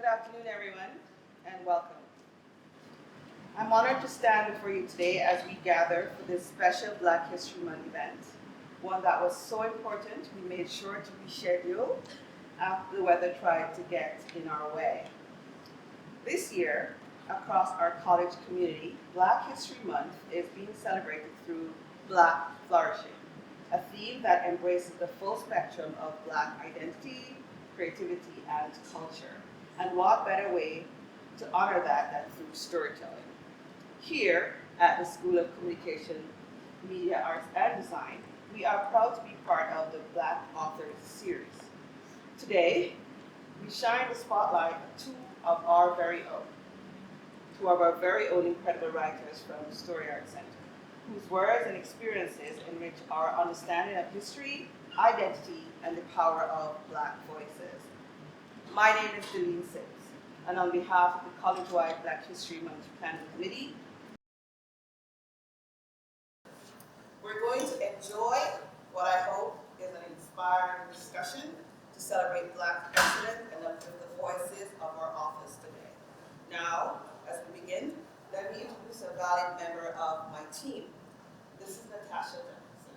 Good afternoon, everyone, and welcome. I'm honored to stand before you today as we gather for this special Black History Month event, one that was so important we made sure to reschedule after the weather tried to get in our way. This year, across our college community, Black History Month is being celebrated through Black Flourishing, a theme that embraces the full spectrum of Black identity, creativity, and culture. And what better way to honor that than through storytelling? Here at the School of Communication, Media Arts and Design, we are proud to be part of the Black Authors Series. Today, we shine the spotlight on two of our very own incredible writers from the Story Arts Center, whose words and experiences enrich our understanding of history, identity, and the power of Black voices. My name is Delene Sims, and on behalf of the college-wide Black History Month Planning Committee, we're going to enjoy what I hope is an inspiring discussion to celebrate Black excellence and uplift the voices of our office today. Now, as we begin, let me introduce a valued member of my team. This is Natasha Jefferson.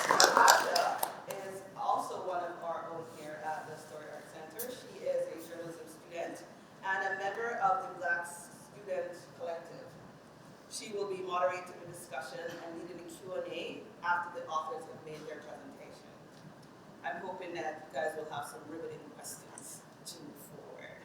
Natasha is also one of our own here at the Story Arts Center. She is a journalism student and a member of the Black Student Collective. She will be moderating the discussion and leading the Q&A after the authors have made their presentation. I'm hoping that you guys will have some riveting questions to move forward.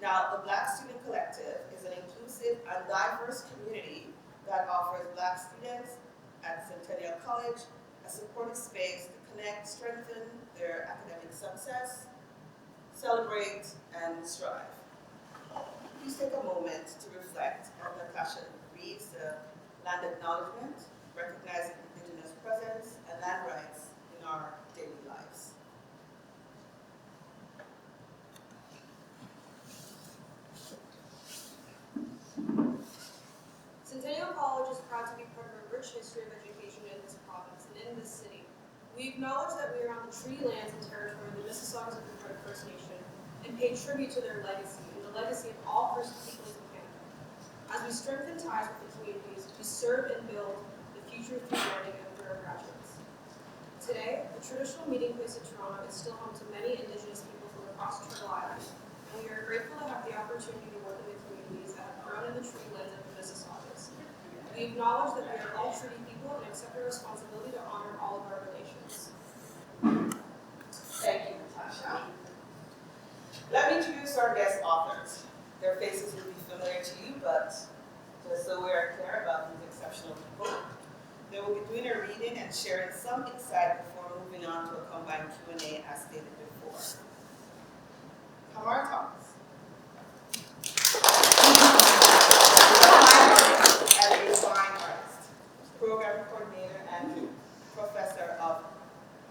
Now, the Black Student Collective is an inclusive and diverse community that offers Black students at Centennial College a supportive space to connect, strengthen their academic success, celebrate, and strive. Please take a moment to reflect as Natasha reads the land acknowledgement, recognizing Indigenous presence and land rights in our daily lives. Centennial College is proud to be part of a rich history of education in this province and in this city. We acknowledge that we are on the treaty lands and territory of the Mississaugas of the Credit First Nation and pay tribute to their legacy and the legacy of all First Peoples of Canada. As we strengthen ties with the communities, we serve and build the future through learning and through our graduates. Today, the traditional meeting place of Toronto is still home to many Indigenous people from across Turtle Island, and we are grateful to have the opportunity to work in the communities that have grown in the treaty lands of the Mississaugas. We acknowledge that we are all treaty people and accept our responsibility to honor all of our relations. Thank you, Natasha. Let me introduce our guest authors. Their faces will be familiar to you, but just so we are clear about these exceptional people, they will be doing a reading and sharing some insight before moving on to a combined Q&A as stated before. Kamar Thomas. As a fine artist, program coordinator and professor of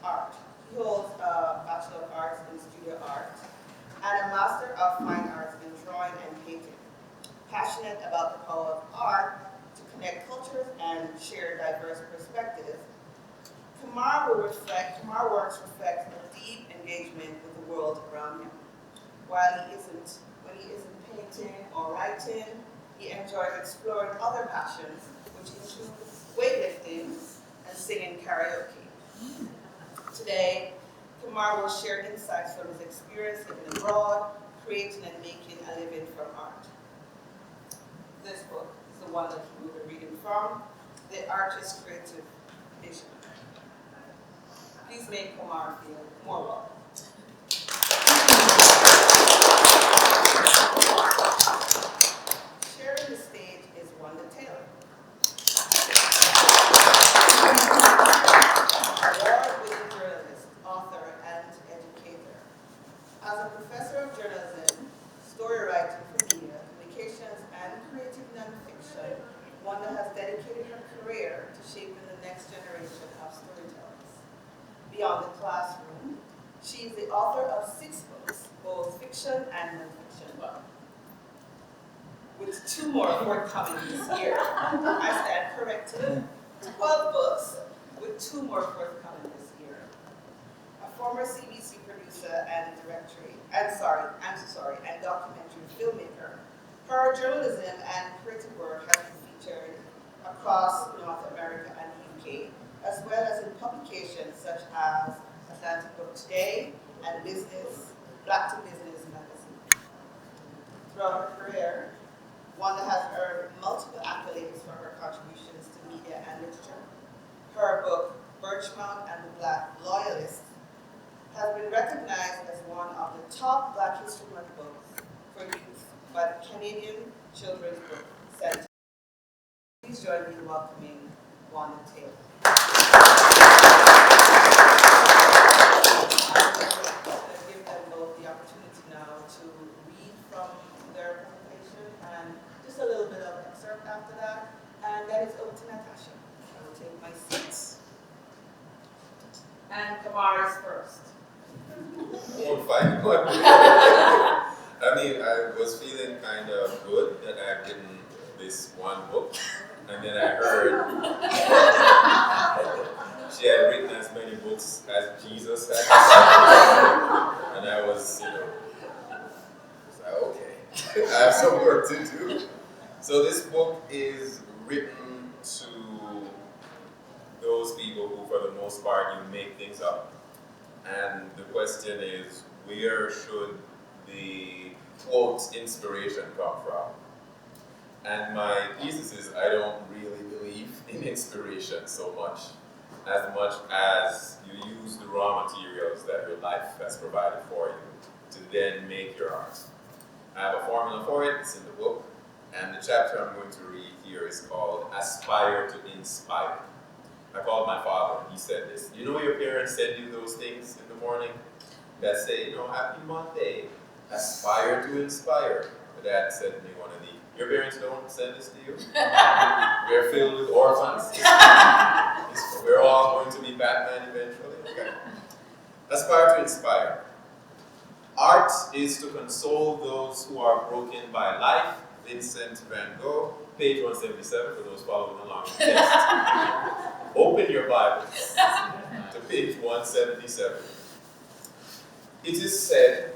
art. He holds a Bachelor of Arts in Studio Art and a Master of Fine Arts in Drawing and Painting. Passionate about the power of art to connect cultures and share diverse perspectives, Kamar works reflect a deep engagement with the world around him. When he isn't painting or writing, he enjoys exploring other passions, which include weightlifting and singing karaoke. Today, Kamar will share insights from his experience living abroad, creating and making a living from art. This book is the one that he will be reading from, The Artist's Creative Vision. Please make Kamar feel more welcome. Sharing the stage is Wanda Taylor. Award-winning journalist, author, and educator. As a professor of journalism, story writing for media, communications, and creative nonfiction, Wanda has dedicated her career to shaping the next generation of storytellers. Beyond the classroom, she is the author of 6 books, both fiction and nonfiction. With 2 more forthcoming this year. I stand corrected. 12 books, with 2 more forthcoming this year. A former CBC producer documentary filmmaker. Her journalism and creative work has been featured across North America and the UK, as well as in publications such as Atlantic Book Today and Business, Black to Business magazine. Throughout her career, Wanda has earned multiple accolades for her contributions to media and literature. Her book, Birchmount and the Black Loyalist, has been recognized as one of the top Black History Month books for youth by the Canadian Children's Book Centre. Please join me in welcoming Wanda Taylor. I'm going to give them both the opportunity now to read from their presentation and just a little bit of excerpt after that, and then it's over to Natasha. I will take my seat. And Kamar is first. Oh, fine. I mean, I was feeling kind of good that I've written this one book, and then I heard she had written as many books as Jesus had. And I was, like, okay, I have some work to do. So this book is written to those people who, for the most part, you make things up. And the question is, where should the quote inspiration come from? And my thesis is, I don't really believe in inspiration so much as you use the raw materials that your life has provided for you to then make your art. I have a formula for it, it's in the book, and the chapter I'm going to read here is called Aspire to Inspire. I called my father and he said this. You know your parents send you those things in the morning that say, Happy Monday, aspire to inspire. My dad sent me one of these. Your parents don't send this to you? We're filled with orphans. We're all going to be Batman eventually. Okay. Aspire to inspire. Art is to console those who are broken by life. Vincent van Gogh, page 177 for those following along with the text. Open your Bibles to page 177. It is said,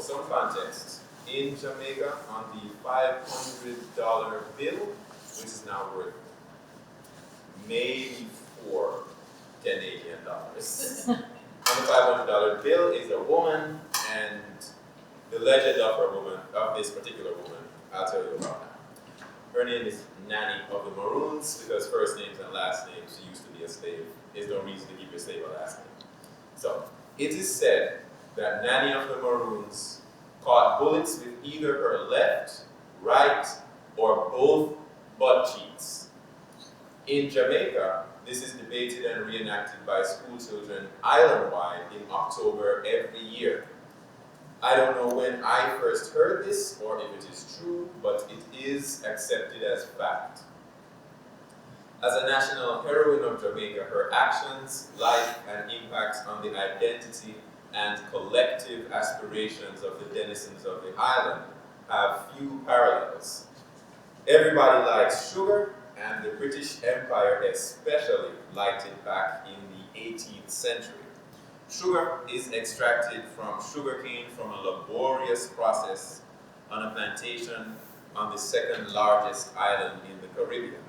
some context, in Jamaica on the $500 bill, which is now worth maybe $4 Canadian dollars. On the $500 bill is a woman, and the legend of this particular woman, I'll tell you about now. Her name is Nanny of the Maroons, because first names and last names, she used to be a slave. There's no reason to give your slave a last name. So, it is said that Nanny of the Maroons caught bullets with either her left, right, or both butt cheeks. In Jamaica, this is debated and reenacted by school children island-wide in October every year. I don't know when I first heard this or if it is true, but it is accepted as fact. As a national heroine of Jamaica, her actions, life, and impact on the identity and collective aspirations of the denizens of the island have few parallels. Everybody likes sugar, and the British Empire especially liked it back in the 18th century. Sugar is extracted from sugarcane from a laborious process on a plantation on the second largest island in the Caribbean.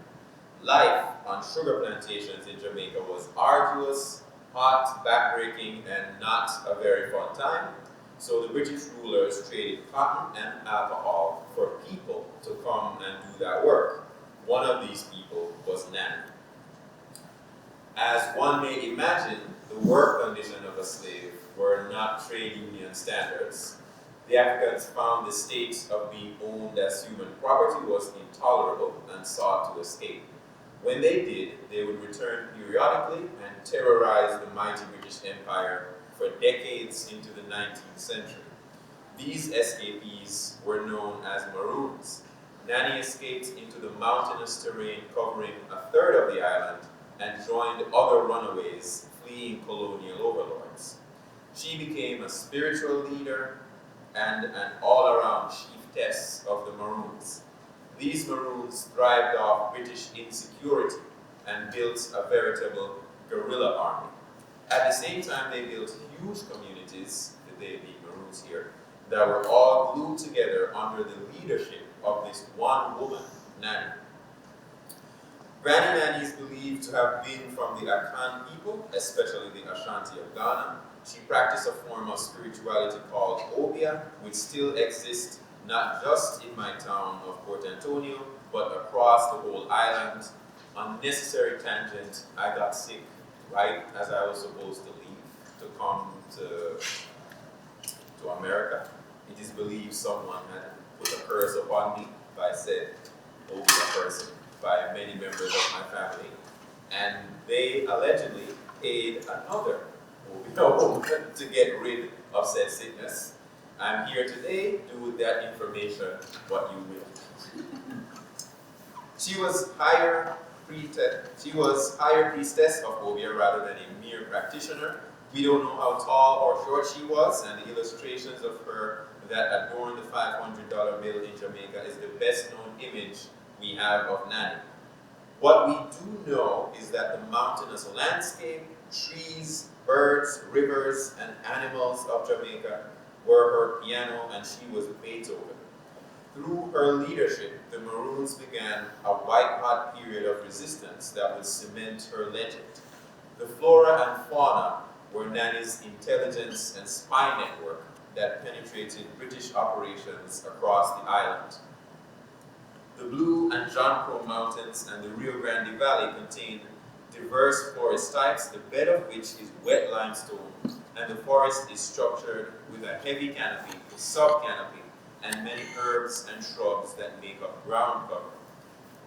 Life on sugar plantations in Jamaica was arduous, hot, backbreaking, and not a very fun time, so the British rulers traded cotton and alcohol for people to come and do that work. One of these people was Nanny. As one may imagine, the work conditions of a slave were not trade union standards. The Africans found the state of being owned as human property was intolerable and sought to escape. When they did, they would return periodically and terrorize the mighty British Empire for decades into the 19th century. These escapees were known as Maroons. Nanny escaped into the mountainous terrain covering a third of the island and joined other runaways fleeing colonial overlords. She became a spiritual leader and an all-around chiefess of the Maroons. These Maroons thrived off British insecurity and built a veritable guerrilla army. At the same time, they built huge communities, they being Maroons here, that were all glued together under the leadership of this one woman, Nanny. Granny Nanny is believed to have been from the Akan people, especially the Ashanti of Ghana. She practiced a form of spirituality called Obia, which still exists not just in my town of Port Antonio, but across the whole island. Unnecessary tangent, I got sick right as I was supposed to leave to come to America. It is believed someone had put a curse upon me by said Obia person, by many members of my family, and they allegedly paid another woman to get rid of said sickness. I'm here today. Do with that information what you will. She was higher priestess of Obia rather than a mere practitioner. We don't know how tall or short she was, and the illustrations of her that adorn the $500 bill in Jamaica is the best known image we have of Nanny. What we do know is that the mountainous landscape, trees, birds, rivers, and animals of Jamaica were her piano, and she was Beethoven. Through her leadership, the Maroons began a white-hot period of resistance that would cement her legend. The flora and fauna were Nanny's intelligence and spy network that penetrated British operations across the island. The Blue and John Crow Mountains and the Rio Grande Valley contain diverse forest types, the bed of which is wet limestone, and the forest is structured with a heavy canopy, a sub-canopy, and many herbs and shrubs that make up ground cover.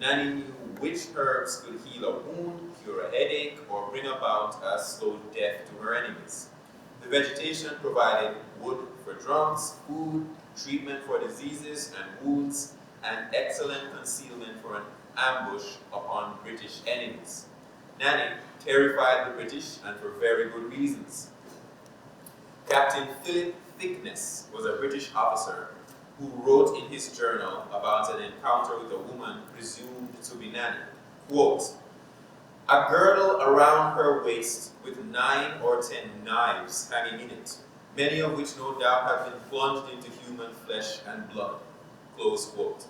Nanny knew which herbs could heal a wound, cure a headache, or bring about a slow death to her enemies. The vegetation provided wood for drums, food, treatment for diseases and wounds, and excellent concealment for an ambush upon British enemies. Nanny terrified the British, and for very good reasons. Captain Philip Thickness was a British officer who wrote in his journal about an encounter with a woman presumed to be Nanny. Quote, "A girdle around her waist with 9 or 10 knives hanging in it, many of which no doubt have been plunged into human flesh and blood." Close quote.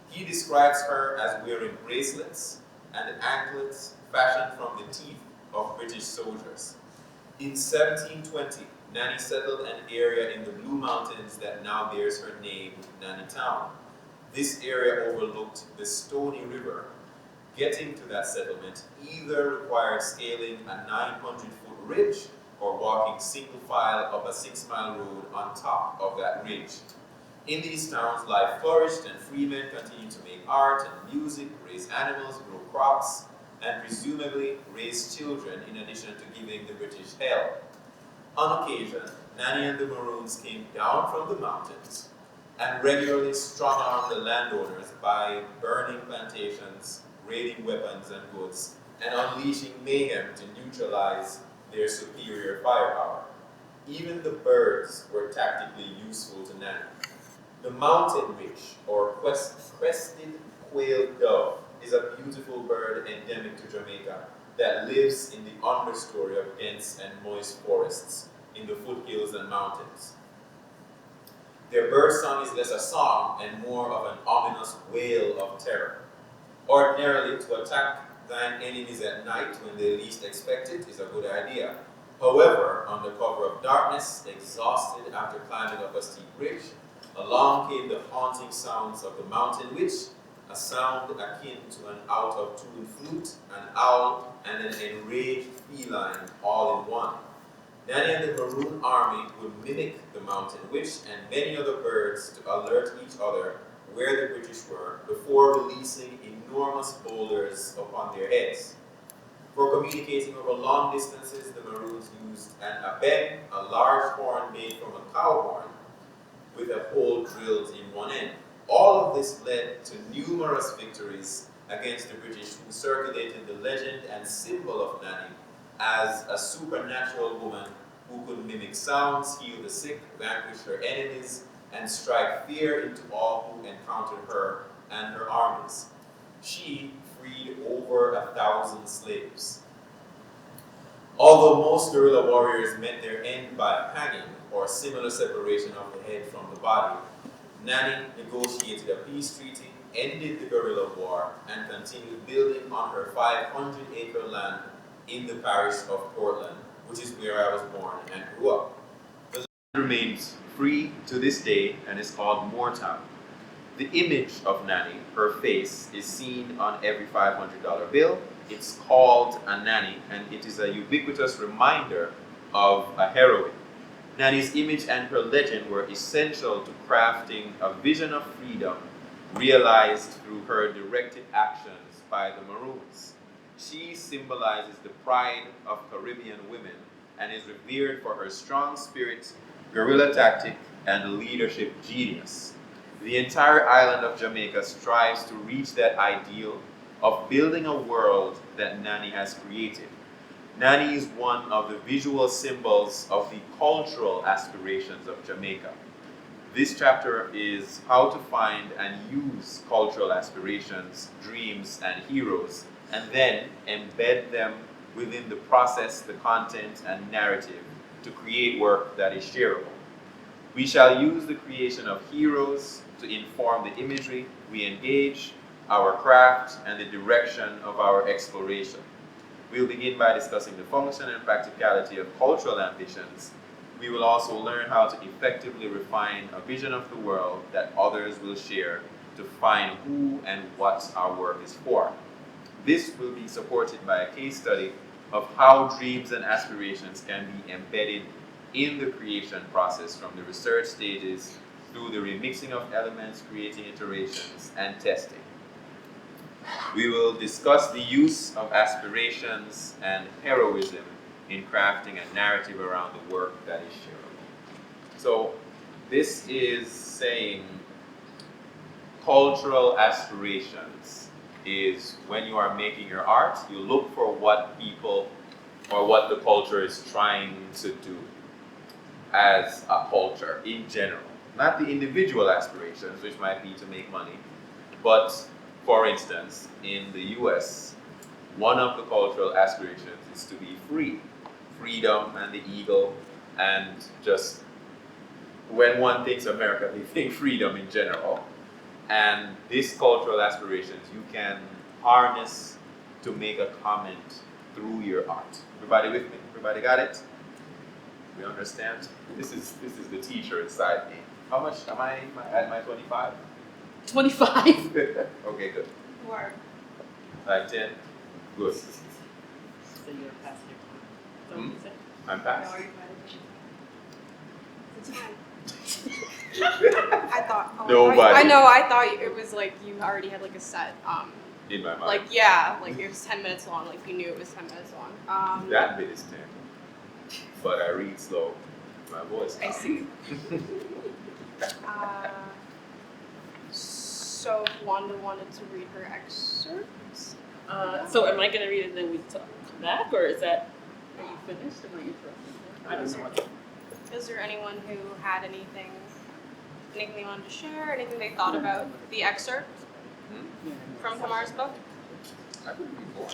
He describes her as wearing bracelets and anklets fashioned from the teeth of British soldiers. In 1720, Nanny settled an area in the Blue Mountains that now bears her name, Nanny Town. This area overlooked the Stony River. Getting to that settlement either required scaling a 900-foot ridge or walking single file up a 6-mile road on top of that ridge. In these towns, life flourished and free men continued to make art and music, raise animals, grow crops, and presumably raise children in addition to giving the British hell. On occasion, Nanny and the Maroons came down from the mountains and regularly strong-armed the landowners by burning plantations, raiding weapons and goods, and unleashing mayhem to neutralize their superior firepower. Even the birds were tactically useful to Nanny. The mountain witch, or crested quail dove, is a beautiful bird endemic to Jamaica that lives in the understory of dense and moist forests in the foothills and mountains. Their bird song is less a song and more of an ominous wail of terror. Ordinarily, to attack thine enemies at night when they least expect it is a good idea. However, under cover of darkness, exhausted after climbing up a steep ridge, along came the haunting sounds of the mountain witch, a sound akin to an out-of-tune flute, an owl, and an enraged feline all in one. Nanny and the Maroon army would mimic the mountain witch and many other birds to alert each other where the British were before releasing enormous boulders upon their heads. For communicating over long distances, the Maroons used an abeng, a large horn made from a cow horn, with a hole drilled in one end. All of this led to numerous victories against the British, who circulated the legend and symbol of Nanny as a supernatural woman who could mimic sounds, heal the sick, vanquish her enemies, and strike fear into all who encountered her and her armies. She freed over 1,000 slaves. Although most guerrilla warriors met their end by hanging, or similar separation of the head from the body, Nanny negotiated a peace treaty, ended the guerrilla war, and continued building on her 500-acre land in the parish of Portland, which is where I was born and grew up. The land remains free to this day and is called Moortown. The image of Nanny, her face, is seen on every $500 bill. It's called a nanny, and it is a ubiquitous reminder of a heroine. Nanny's image and her legend were essential to crafting a vision of freedom realized through her directed actions by the Maroons. She symbolizes the pride of Caribbean women and is revered for her strong spirit, guerrilla tactic, and leadership genius. The entire island of Jamaica strives to reach that ideal of building a world that Nanny has created. Nanny is one of the visual symbols of the cultural aspirations of Jamaica. This chapter is how to find and use cultural aspirations, dreams, and heroes, and then embed them within the process, the content, and narrative to create work that is shareable. We shall use the creation of heroes to inform the imagery we engage, our craft, and the direction of our exploration. We'll begin by discussing the function and practicality of cultural ambitions. We will also learn how to effectively refine a vision of the world that others will share to find who and what our work is for. This will be supported by a case study of how dreams and aspirations can be embedded in the creation process from the research stages through the remixing of elements, creating iterations, and testing. We will discuss the use of aspirations and heroism in crafting a narrative around the work that is shareable. So this is saying cultural aspirations is when you are making your art, you look for what people or what the culture is trying to do as a culture in general. Not the individual aspirations, which might be to make money, but for instance, in the US, one of the cultural aspirations is to be free. Freedom and the eagle, and just when one thinks America, they think freedom in general. And these cultural aspirations you can harness to make a comment through your art. Everybody with me? Everybody got it? We understand? This is the teacher inside me. How much am I at my 25? 25. Okay, good. Word. Like 10? Good. So you're past your time. So Hmm? you said? I'm past. It's fine. I thought. Oh, Nobody. I thought it was like you already had like a set. In my mind. Like yeah, like it was 10 minutes long. Like you knew it was 10 minutes long. That bit is 10. But I read slow. My voice. I see. So if Wanda wanted to read her excerpts. So am I going to read it and then we come back, or is that, are you finished? Am I interrupting? I don't know what. Is there anyone who had anything they wanted to share? Anything they thought about the excerpt from Kamar's book? I could be born.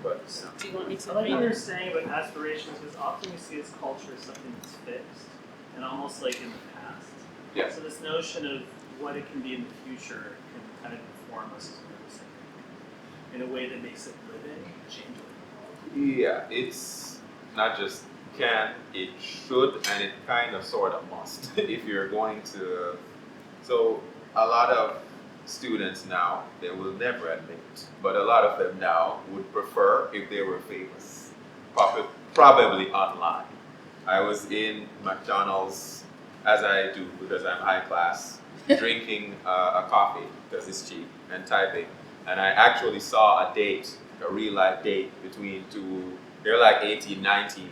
But Do you want me to I like what read? you're saying about aspirations, because often we see as culture as something that's fixed and almost like in the past. yeah. So this notion of what it can be in the future can kind of inform us as a person in a way that makes it living and changeable. Yeah, it's not just can, it should, and it kind of sort of must if you're going to. So a lot of students now, they will never admit it, but a lot of them now would prefer if they were famous, probably online. I was in McDonald's, as I do because I'm high class, drinking a coffee because it's cheap and typing, and I actually saw a date, a real life date between two, they're like 18, 19,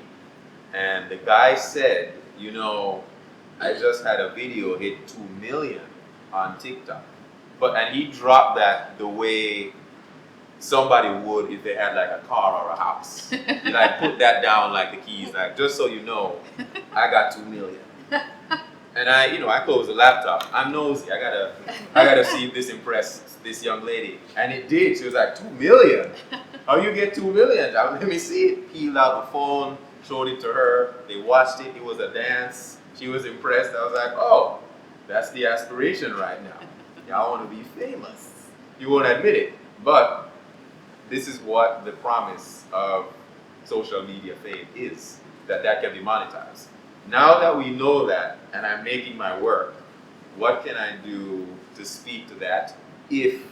and the guy said, you know, I just had a video hit 2 million on TikTok. And he dropped that the way somebody would if they had like a car or a house. He like put that down like the keys, like just so you know, I got 2 million. And I closed the laptop. I'm nosy. I gotta see if this impressed this young lady. And it did. She was like, 2 million? How you get 2 million? Let me see it. Peeled out the phone, showed it to her. They watched it. It was a dance. She was impressed. I was like, oh, that's the aspiration right now. Y'all want to be famous. You won't admit it, but this is what the promise of social media fame is, that can be monetized. Now that we know that, and I'm making my work, what can I do to speak to that if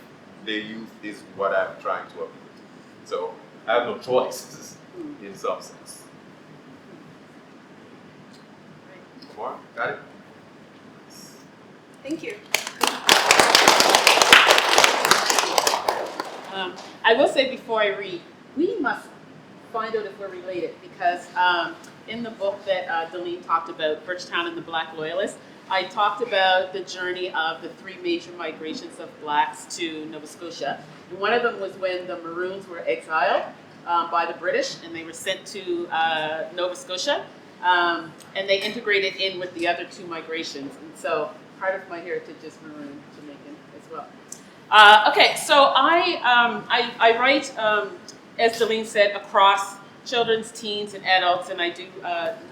the youth is what I'm trying to appeal to? So I have no choice in some sense. Kamar, got it? Thank you. I will say before I read, we must find out if we're related, because in the book that Deline talked about, Birchtown and the Black Loyalists, I talked about the journey of the 3 major migrations of blacks to Nova Scotia. And one of them was when the Maroons were exiled by the British, and they were sent to Nova Scotia, and they integrated in with the other 2 migrations. And so part of my heritage is Maroon Jamaican as well. Okay, so I write, as Deline said, across children's, teens, and adults, and I do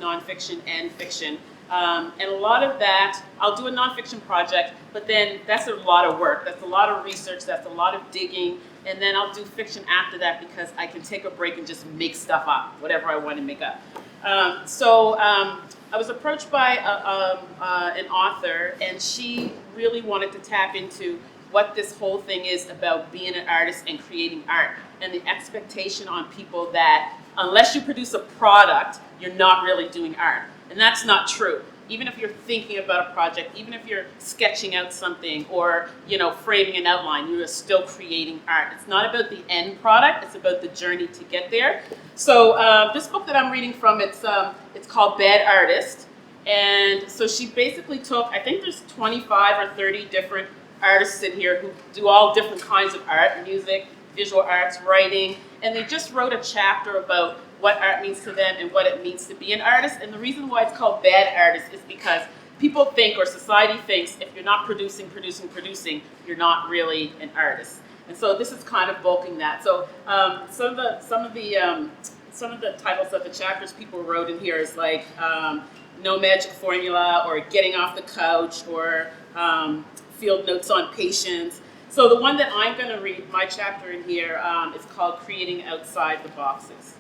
nonfiction and fiction. And a lot of that, I'll do a nonfiction project, but then that's a lot of work. That's a lot of research. That's a lot of digging. And then I'll do fiction after that because I can take a break and just make stuff up, whatever I want to make up. I was approached by an author, and she really wanted to tap into what this whole thing is about being an artist and creating art, and the expectation on people that unless you produce a product, you're not really doing art. And that's not true. Even if you're thinking about a project, even if you're sketching out something or, framing an outline, you are still creating art. It's not about the end product, it's about the journey to get there. So this book that I'm reading from, it's called Bad Artist. And so she basically took, I think there's 25 or 30 different artists in here who do all different kinds of art, music, visual arts, writing, and they just wrote a chapter about what art means to them and what it means to be an artist. And the reason why it's called Bad Artist is because people think, or society thinks, if you're not producing, you're not really an artist. And so this is kind of bulking that. So some of the titles of the chapters people wrote in here is like No Magic Formula, or Getting Off the Couch, or Field Notes on Patience. So the one that I'm going to read, my chapter in here, is called Creating Outside the Boxes.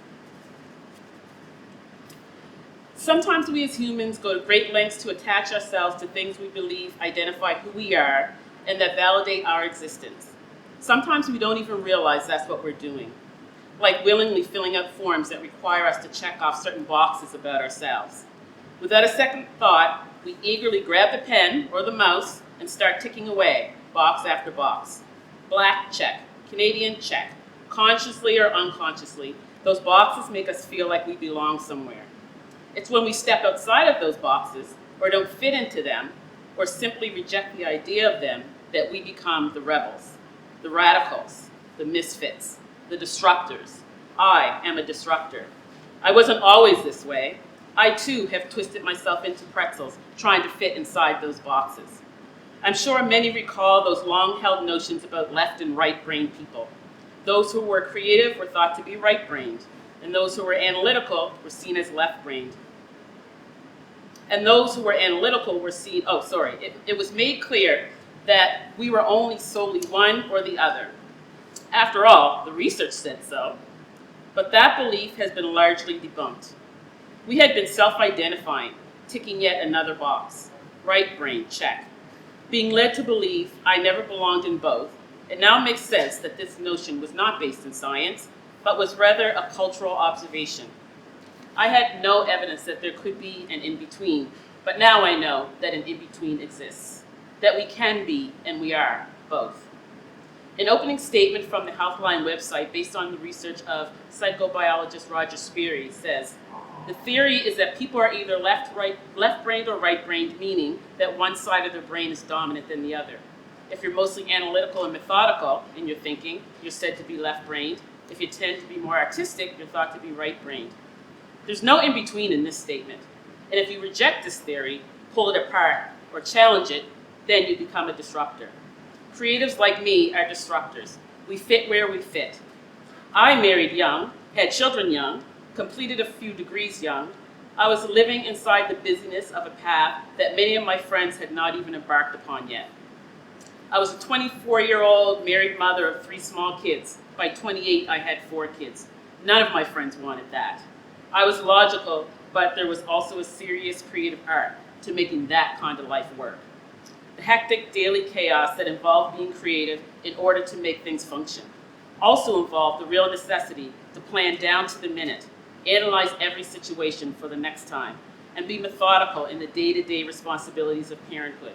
Sometimes we as humans go to great lengths to attach ourselves to things we believe identify who we are and that validate our existence. Sometimes we don't even realize that's what we're doing, like willingly filling out forms that require us to check off certain boxes about ourselves. Without a second thought, we eagerly grab the pen or the mouse and start ticking away, box after box. Black, check. Canadian, check. Consciously or unconsciously, those boxes make us feel like we belong somewhere. It's when we step outside of those boxes, or don't fit into them, or simply reject the idea of them, that we become the rebels, the radicals, the misfits, the disruptors. I am a disruptor. I wasn't always this way. I too have twisted myself into pretzels, trying to fit inside those boxes. I'm sure many recall those long-held notions about left and right-brained people. Those who were creative were thought to be right-brained, and those who were analytical were seen as left-brained. And those who were analytical were seen, it was made clear that we were only solely one or the other. After all, the research said so. But that belief has been largely debunked. We had been self-identifying, ticking yet another box. Right brain, check. Being led to believe I never belonged in both, it now makes sense that this notion was not based in science, but was rather a cultural observation. I had no evidence that there could be an in-between, but now I know that an in-between exists, that we can be, and we are, both. An opening statement from the Healthline website, based on the research of psychobiologist Roger Speary, says, the theory is that people are either left-brained or right-brained, meaning that one side of their brain is dominant than the other. If you're mostly analytical and methodical in your thinking, you're said to be left-brained. If you tend to be more artistic, you're thought to be right-brained. There's no in-between in this statement. And if you reject this theory, pull it apart, or challenge it, then you become a disruptor. Creatives like me are disruptors. We fit where we fit. I married young, had children young, completed a few degrees young, I was living inside the busyness of a path that many of my friends had not even embarked upon yet. I was a 24-year-old married mother of 3 small kids. By 28, I had 4 kids. None of my friends wanted that. I was logical, but there was also a serious creative art to making that kind of life work. The hectic daily chaos that involved being creative in order to make things function also involved the real necessity to plan down to the minute, analyze every situation for the next time, and be methodical in the day-to-day responsibilities of parenthood.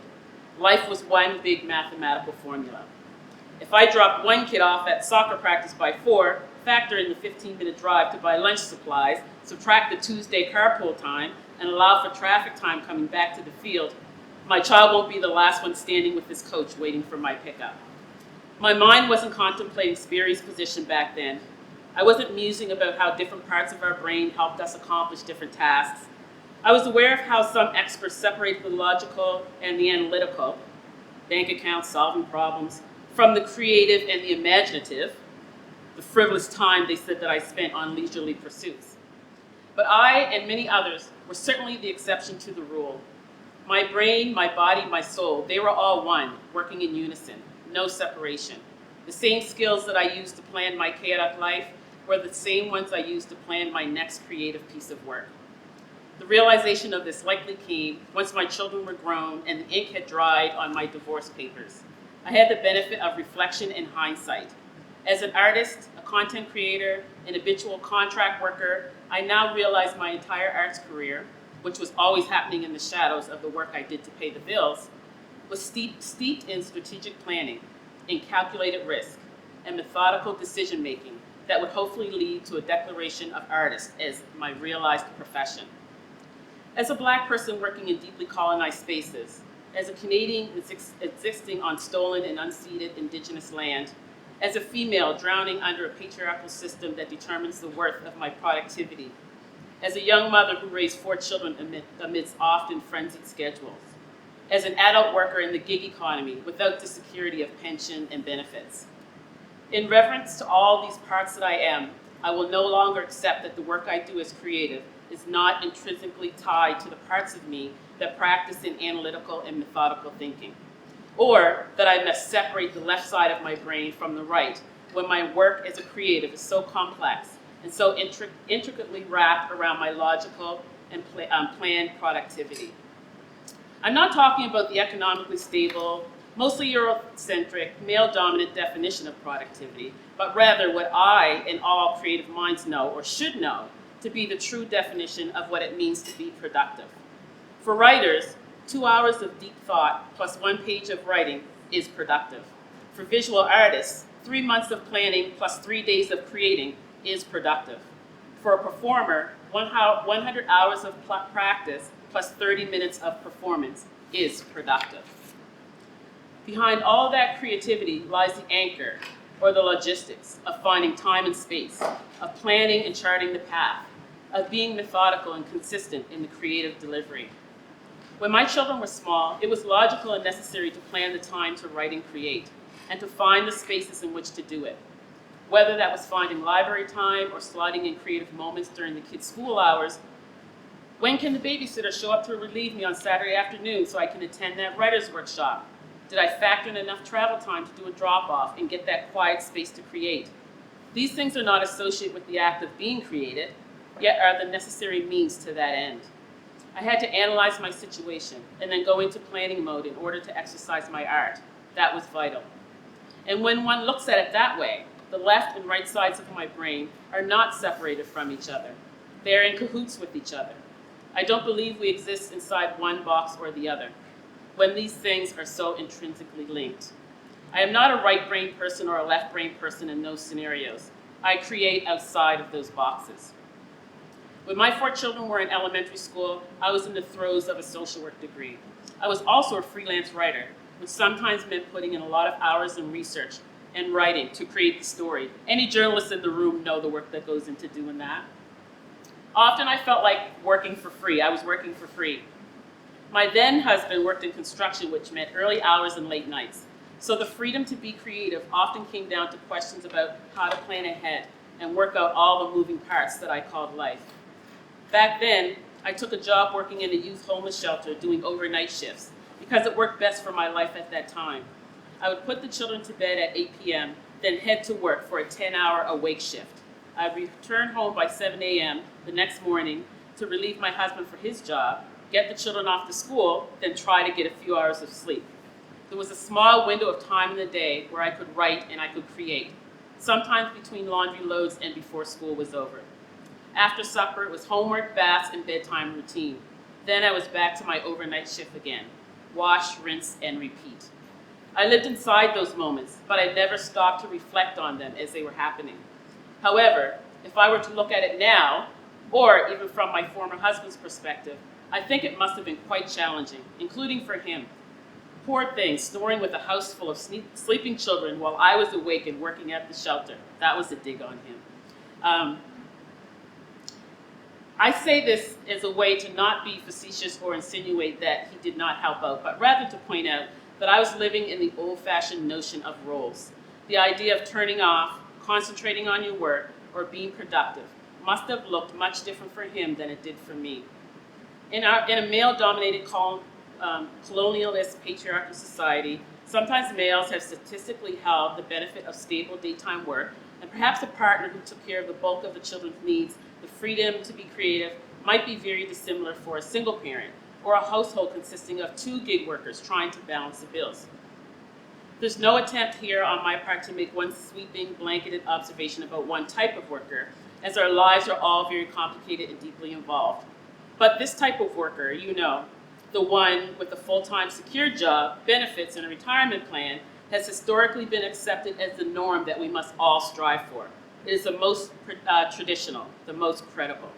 Life was one big mathematical formula. If I dropped one kid off at soccer practice by 4, factor in the 15-minute drive to buy lunch supplies, subtract the Tuesday carpool time, and allow for traffic time coming back to the field, my child won't be the last one standing with his coach waiting for my pickup. My mind wasn't contemplating Sperry's position back then. I wasn't musing about how different parts of our brain helped us accomplish different tasks. I was aware of how some experts separate the logical and the analytical, bank accounts, solving problems, from the creative and the imaginative, the frivolous time they said that I spent on leisurely pursuits. But I and many others were certainly the exception to the rule. My brain, my body, my soul, they were all one, working in unison, no separation. The same skills that I used to plan my chaotic life were the same ones I used to plan my next creative piece of work. The realization of this likely came once my children were grown and the ink had dried on my divorce papers. I had the benefit of reflection and hindsight. As an artist, a content creator, an habitual contract worker, I now realize my entire arts career, which was always happening in the shadows of the work I did to pay the bills, was steeped in strategic planning, in calculated risk, and methodical decision-making that would hopefully lead to a declaration of artist as my realized profession. As a Black person working in deeply colonized spaces, as a Canadian existing on stolen and unceded Indigenous land, as a female drowning under a patriarchal system that determines the worth of my productivity, as a young mother who raised 4 children amidst often frenzied schedules, as an adult worker in the gig economy without the security of pension and benefits. In reverence to all these parts that I am, I will no longer accept that the work I do as creative is not intrinsically tied to the parts of me that practice in analytical and methodical thinking, or that I must separate the left side of my brain from the right when my work as a creative is so complex and so intricately wrapped around my logical and planned productivity. I'm not talking about the economically stable, mostly Eurocentric, male-dominant definition of productivity, but rather what I and all creative minds know or should know to be the true definition of what it means to be productive. For writers, 2 hours of deep thought plus 1 page of writing is productive. For visual artists, 3 months of planning plus 3 days of creating is productive. For a performer, 100 hours of practice plus 30 minutes of performance is productive. Behind all that creativity lies the anchor, or the logistics, of finding time and space, of planning and charting the path, of being methodical and consistent in the creative delivery. When my children were small, it was logical and necessary to plan the time to write and create, and to find the spaces in which to do it. Whether that was finding library time or slotting in creative moments during the kids' school hours. When can the babysitter show up to relieve me on Saturday afternoon so I can attend that writer's workshop? Did I factor in enough travel time to do a drop-off and get that quiet space to create? These things are not associated with the act of being created, yet are the necessary means to that end. I had to analyze my situation and then go into planning mode in order to exercise my art. That was vital. And when one looks at it that way, the left and right sides of my brain are not separated from each other. They are in cahoots with each other. I don't believe we exist inside one box or the other, when these things are so intrinsically linked. I am not a right brain person or a left brain person in those scenarios. I create outside of those boxes. When my 4 children were in elementary school, I was in the throes of a social work degree. I was also a freelance writer, which sometimes meant putting in a lot of hours in research and writing to create the story. Any journalists in the room know the work that goes into doing that. Often I felt like working for free. I was working for free. My then husband worked in construction, which meant early hours and late nights. So the freedom to be creative often came down to questions about how to plan ahead and work out all the moving parts that I called life. Back then, I took a job working in a youth homeless shelter doing overnight shifts because it worked best for my life at that time. I would put the children to bed at 8 p.m., then head to work for a 10-hour awake shift. I would return home by 7 a.m. the next morning to relieve my husband for his job, get the children off to school, then try to get a few hours of sleep. There was a small window of time in the day where I could write and I could create, sometimes between laundry loads and before school was over. After supper, it was homework, baths, and bedtime routine. Then I was back to my overnight shift again. Wash, rinse, and repeat. I lived inside those moments, but I never stopped to reflect on them as they were happening. However, if I were to look at it now, or even from my former husband's perspective, I think it must have been quite challenging, including for him. Poor thing, snoring with a house full of sleeping children while I was awake and working at the shelter. That was a dig on him. I say this as a way to not be facetious or insinuate that he did not help out, but rather to point out that I was living in the old-fashioned notion of roles. The idea of turning off, concentrating on your work, or being productive must have looked much different for him than it did for me. In a male-dominated colonialist patriarchal society, sometimes males have statistically held the benefit of stable daytime work, and perhaps a partner who took care of the bulk of the children's needs, the freedom to be creative, might be very dissimilar for a single parent or a household consisting of 2 gig workers trying to balance the bills. There's no attempt here on my part to make one sweeping, blanketed observation about one type of worker, as our lives are all very complicated and deeply involved. But this type of worker, you know, the one with a full-time secure job, benefits, and a retirement plan, has historically been accepted as the norm that we must all strive for. It is the most traditional, the most credible.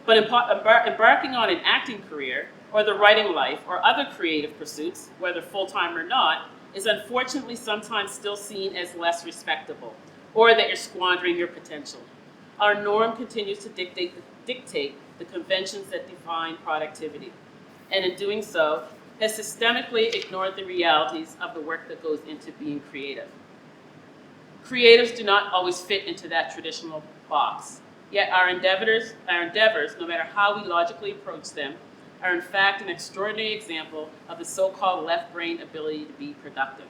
But embarking on an acting career, or the writing life, or other creative pursuits, whether full-time or not, is unfortunately sometimes still seen as less respectable, or that you're squandering your potential. Our norm continues to dictate the conventions that define productivity, and in doing so, has systemically ignored the realities of the work that goes into being creative. Creatives do not always fit into that traditional box. Yet our endeavors, no matter how we logically approach them, are in fact an extraordinary example of the so-called left brain ability to be productive.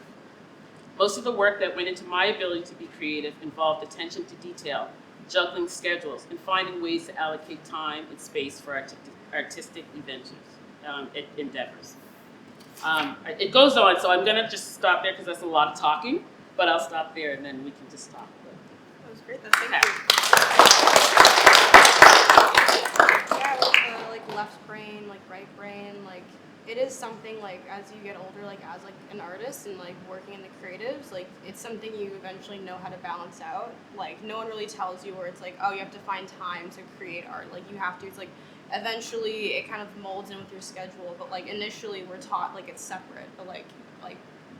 Most of the work that went into my ability to be creative involved attention to detail, juggling schedules, and finding ways to allocate time and space for artistic endeavors. It goes on, so I'm gonna just stop there because that's a lot of talking, but I'll stop there and then we can just stop. That was great. Thank you. Yeah, like left brain, like right brain, like it is something like as you get older, like as like an artist and like working in the creatives, like it's something you eventually know how to balance out. Like no one really tells you where it's like, oh, you have to find time to create art. Like you have to. It's like eventually it kind of molds in with your schedule, but like initially we're taught like it's separate. But like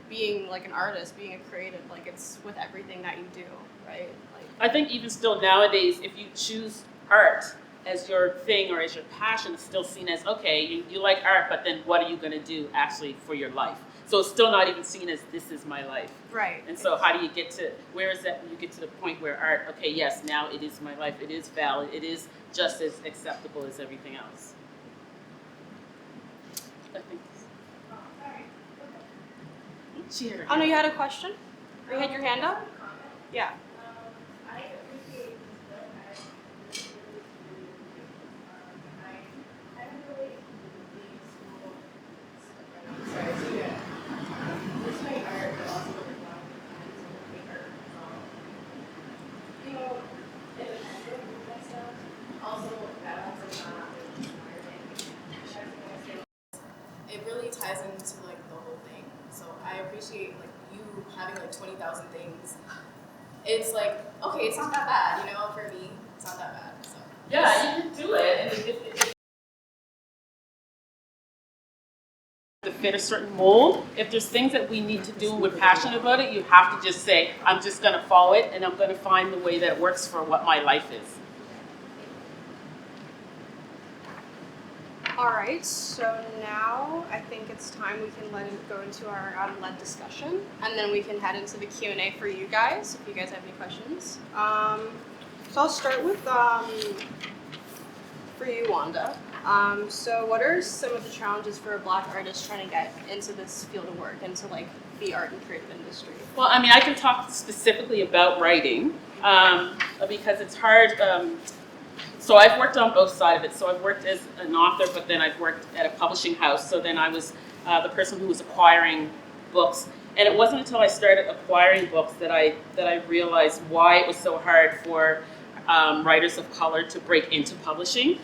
being like an artist, being a creative, like it's with everything that you do, right? Like I think even still nowadays, if you choose art as your thing or as your passion, it's still seen as, okay, you like art, but then what are you going to do actually for your life? So it's still not even seen as this is my life. right. And so how do you get to, where is that when you get to the point where art, okay, yes, now it is my life, it is valid, it is just as acceptable as everything else. I think. Cheer. Oh no, you had a question? Or you had your hand up? Yeah. I appreciate this book. I haven't really been school. Sorry, so yeah. This my art, but also like a lot of paper. You know, in the kind of that stuff, also balance and not it really ties into like the whole thing. So I appreciate like you having like 20,000 things. It's like, okay, it's not that bad, you know, for me, it's not that bad. So Yeah, you can do it. And to fit a certain mold, if there's things that we need to do and we're passionate about it, you have to just say, I'm just going to follow it and I'm going to find the way that works for what my life is. All right, so now I think it's time we can let it go into our led discussion, and then we can head into the Q&A for you guys, if you guys have any questions. So I'll start with, for you, Wanda. So what are some of the challenges for a Black artist trying to get into this field of work, into like the art and creative industry? Well, I mean, I can talk specifically about writing because it's hard. So I've worked on both sides of it. So I've worked as an author, but then I've worked at a publishing house. So then I was the person who was acquiring books. And it wasn't until I started acquiring books that I realized why it was so hard for writers of color to break into publishing.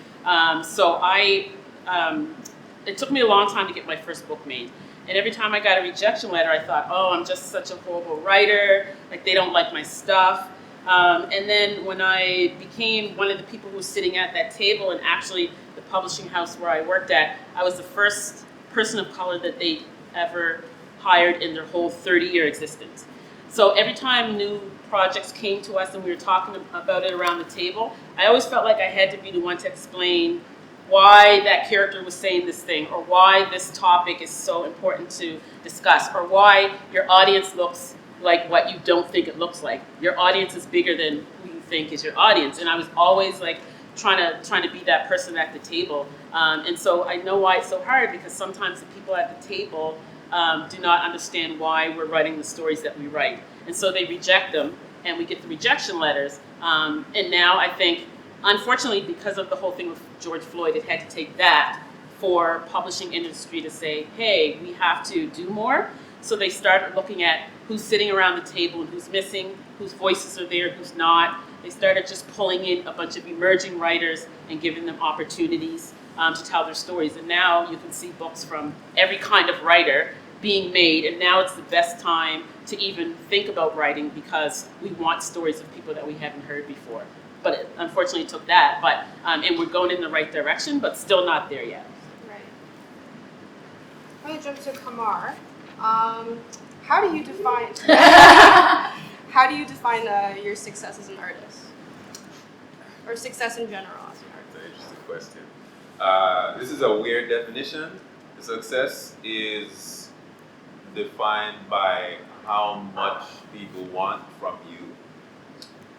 It took me a long time to get my first book made. And every time I got a rejection letter, I thought, oh, I'm just such a horrible writer. Like, they don't like my stuff. And then when I became one of the people who was sitting at that table, and actually the publishing house where I worked at, I was the first person of color that they ever hired in their whole 30-year existence. So every time new projects came to us and we were talking about it around the table, I always felt like I had to be the one to explain why that character was saying this thing, or why this topic is so important to discuss, or why your audience looks like what you don't think it looks like. Your audience is bigger than who you think is your audience. And I was always like trying to be that person at the table. And so I know why it's so hard, because sometimes the people at the table do not understand why we're writing the stories that we write. And so they reject them, and we get the rejection letters. And now I think, unfortunately, because of the whole thing with George Floyd, it had to take that for publishing industry to say, hey, we have to do more. So they started looking at who's sitting around the table and who's missing, whose voices are there, who's not. They started just pulling in a bunch of emerging writers and giving them opportunities to tell their stories. And now you can see books from every kind of writer being made, and now it's the best time to even think about writing, because we want stories of people that we haven't heard before. But it unfortunately took that, and we're going in the right direction, but still not there yet. Right. I'm going to jump to Kamar. How do you define your success as an artist, or success in general as an artist? That's an interesting question. This is a weird definition. Success is defined by how much people want from you.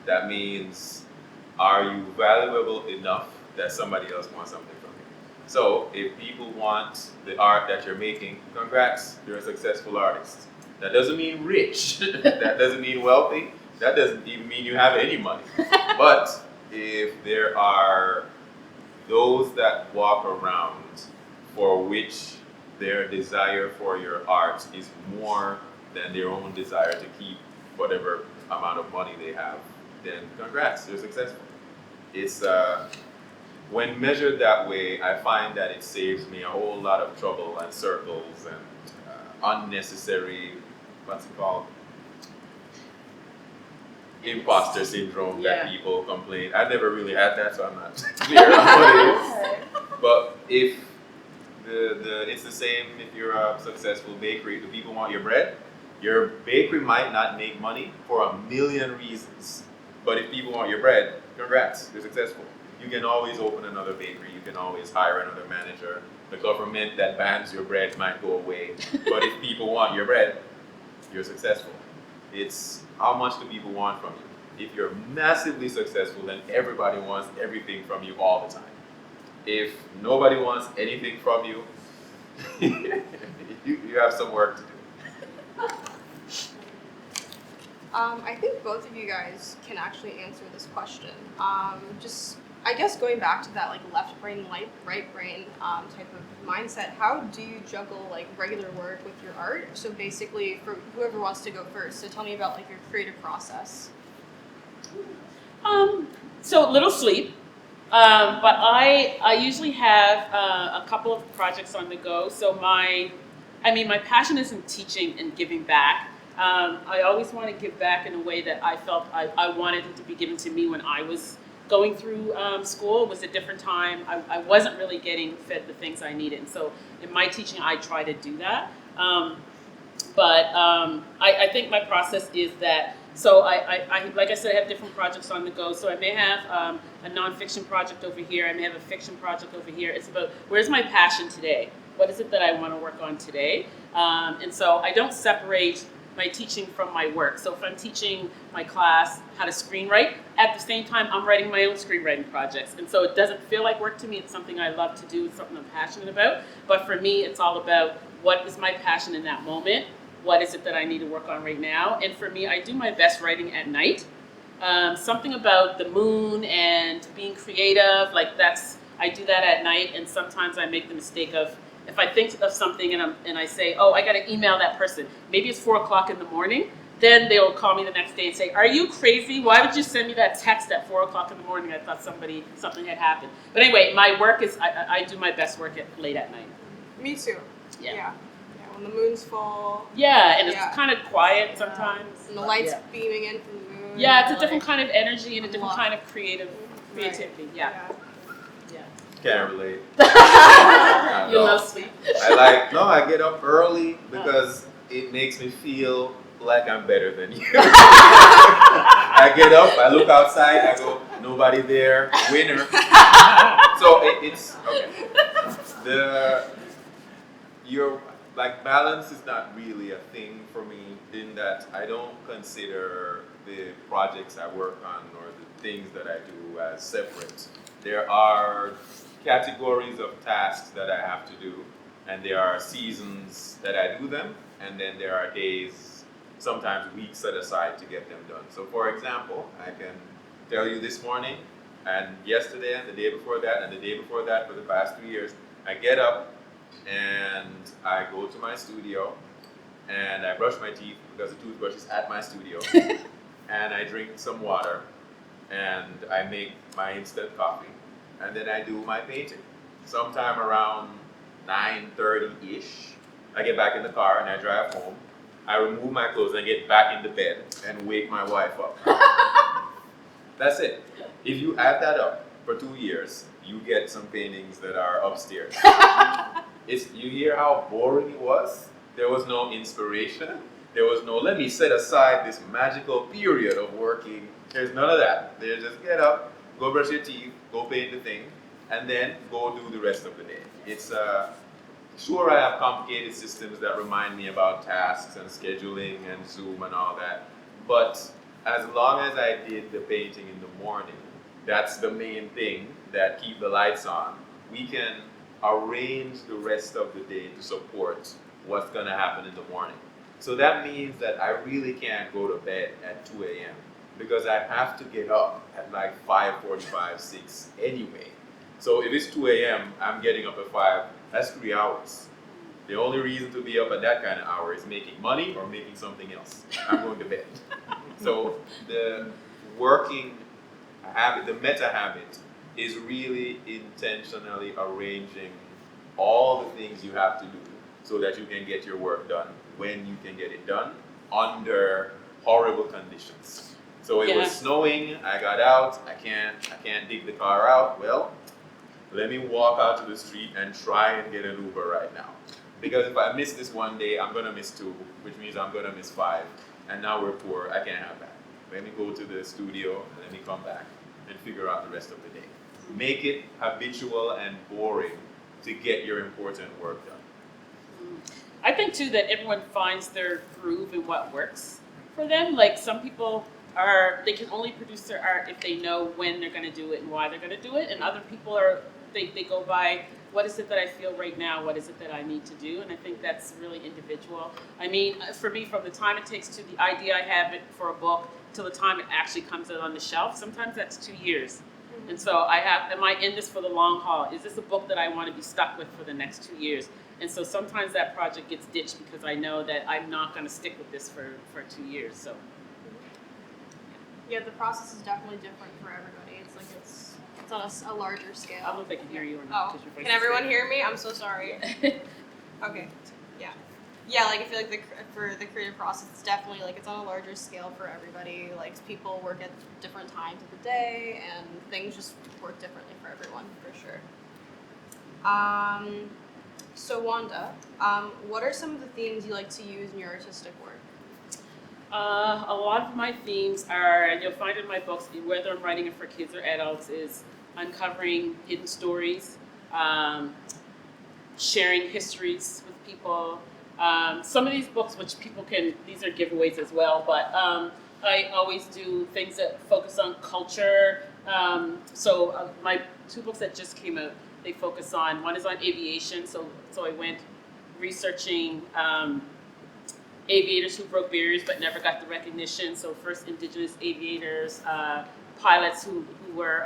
That means, are you valuable enough that somebody else wants something from you? So if people want the art that you're making, congrats, you're a successful artist. That doesn't mean rich. That doesn't mean wealthy. That doesn't even mean you have any money. But if there are those that walk around for which their desire for your art is more than their own desire to keep whatever amount of money they have, then congrats, you're successful. It's when measured that way, I find that it saves me a whole lot of trouble and circles and unnecessary, what's it called? Imposter syndrome that people complain. I've never really had that, so I'm not clear on what it is. But if it's the same if you're a successful bakery. Do people want your bread? Your bakery might not make money for a million reasons, but if people want your bread, congrats, you're successful. You can always open another bakery. You can always hire another manager. The government that bans your bread might go away, but if people want your bread, you're successful. It's how much do people want from you? If you're massively successful, then everybody wants everything from you all the time. If nobody wants anything from you, you have some work to do. I think both of you guys can actually answer this question. Just, I guess going back to that like left brain, right brain type of mindset, how do you juggle like regular work with your art? So basically, for whoever wants to go first, so tell me about like your creative process. So little sleep. But I usually have a couple of projects on the go. So my passion is in teaching and giving back. I always want to give back in a way that I felt I wanted it to be given to me when I was going through school. It was a different time. I wasn't really getting fed the things I needed. And so in my teaching, I try to do that. But I think my process is that, so I like I said, I have different projects on the go. So I may have a nonfiction project over here. I may have a fiction project over here. It's about, where's my passion today? What is it that I want to work on today? And so I don't separate my teaching from my work. So if I'm teaching my class how to screenwrite, at the same time I'm writing my own screenwriting projects. And so it doesn't feel like work to me. It's something I love to do. It's something I'm passionate about. But for me, it's all about what is my passion in that moment? What is it that I need to work on right now? And for me, I do my best writing at night. Something about the moon and being creative, I do that at night, and sometimes I make the mistake of, if I think of something and I say, oh, I gotta email that person, maybe it's 4 o'clock in the morning, then they'll call me the next day and say, are you crazy? Why would you send me that text at 4 o'clock in the morning? I thought something had happened. But anyway, my work is, I do my best work late at night. Me too. Yeah. Yeah. When the moon's full. Yeah, and it's Yeah. kind of quiet sometimes. And the light's Yeah. beaming in from the moon. Yeah, it's a like, different kind of energy and a different lot. kind of creativity. Yeah. Yeah. Can't relate. You love sleep. I get up early because it makes me feel like I'm better than you. I get up, I look outside, I go, nobody there, winner. So it's okay. Balance is not really a thing for me in that I don't consider the projects I work on or the things that I do as separate. There are categories of tasks that I have to do, and there are seasons that I do them, and then there are days, sometimes weeks set aside to get them done. So for example, I can tell you this morning, and yesterday, and the day before that, and the day before that for the past 3 years, I get up and I go to my studio and I brush my teeth because the toothbrush is at my studio, and I drink some water and I make my instant coffee, and then I do my painting. Sometime around 9:30-ish, I get back in the car and I drive home. I remove my clothes and I get back in the bed and wake my wife up. That's it. If you add that up for 2 years, you get some paintings that are upstairs. You hear how boring it was? There was no inspiration. There was no, let me set aside this magical period of working. There's none of that. They just get up, go brush your teeth, go paint the thing, and then go do the rest of the day. Sure, I have complicated systems that remind me about tasks and scheduling and Zoom and all that, but as long as I did the painting in the morning, that's the main thing that keep the lights on. We can arrange the rest of the day to support what's going to happen in the morning. So that means that I really can't go to bed at 2 a.m. because I have to get up at like 5:45, 6 anyway. So if it's 2 a.m., I'm getting up at 5, that's 3 hours. The only reason to be up at that kind of hour is making money or making something else. I'm going to bed. So the working habit, the meta habit, is really intentionally arranging all the things you have to do so that you can get your work done when you can get it done under horrible conditions. So it was snowing, I got out, I can't dig the car out. Well, let me walk out to the street and try and get an Uber right now. Because if I miss this one day, I'm gonna miss 2, which means I'm gonna miss 5. And now we're poor, I can't have that. Let me go to the studio and let me come back and figure out the rest of the day. Make it habitual and boring to get your important work done. I think too that everyone finds their groove in what works for them. Like some people they can only produce their art if they know when they're going to do it and why they're going to do it, and other people they go by, what is it that I feel right now, what is it that I need to do, and I think that's really individual. I mean, for me, from the time it takes to the idea I have it for a book till the time it actually comes out on the shelf, sometimes that's 2 years. And so am I in this for the long haul? Is this a book that I want to be stuck with for the next 2 years? And so sometimes that project gets ditched because I know that I'm not going to stick with this for 2 years. So yeah, the process is definitely different for everybody. It's like it's on a larger scale. I don't know if they can hear you or not. Oh, can everyone hear me? I'm so sorry. Okay, yeah. Yeah, like I feel like for the creative process, it's definitely like it's on a larger scale for everybody. Like people work at different times of the day, and things just work differently for everyone, for sure. So Wanda, what are some of the themes you like to use in your artistic work? A lot of my themes are, and you'll find in my books, whether I'm writing it for kids or adults, is uncovering hidden stories, sharing histories with people, Some of these books, which people can, these are giveaways as well, but I always do things that focus on culture. My 2 books that just came out, they focus on, one is on aviation, so I went researching aviators who broke barriers but never got the recognition. So first indigenous aviators, pilots who were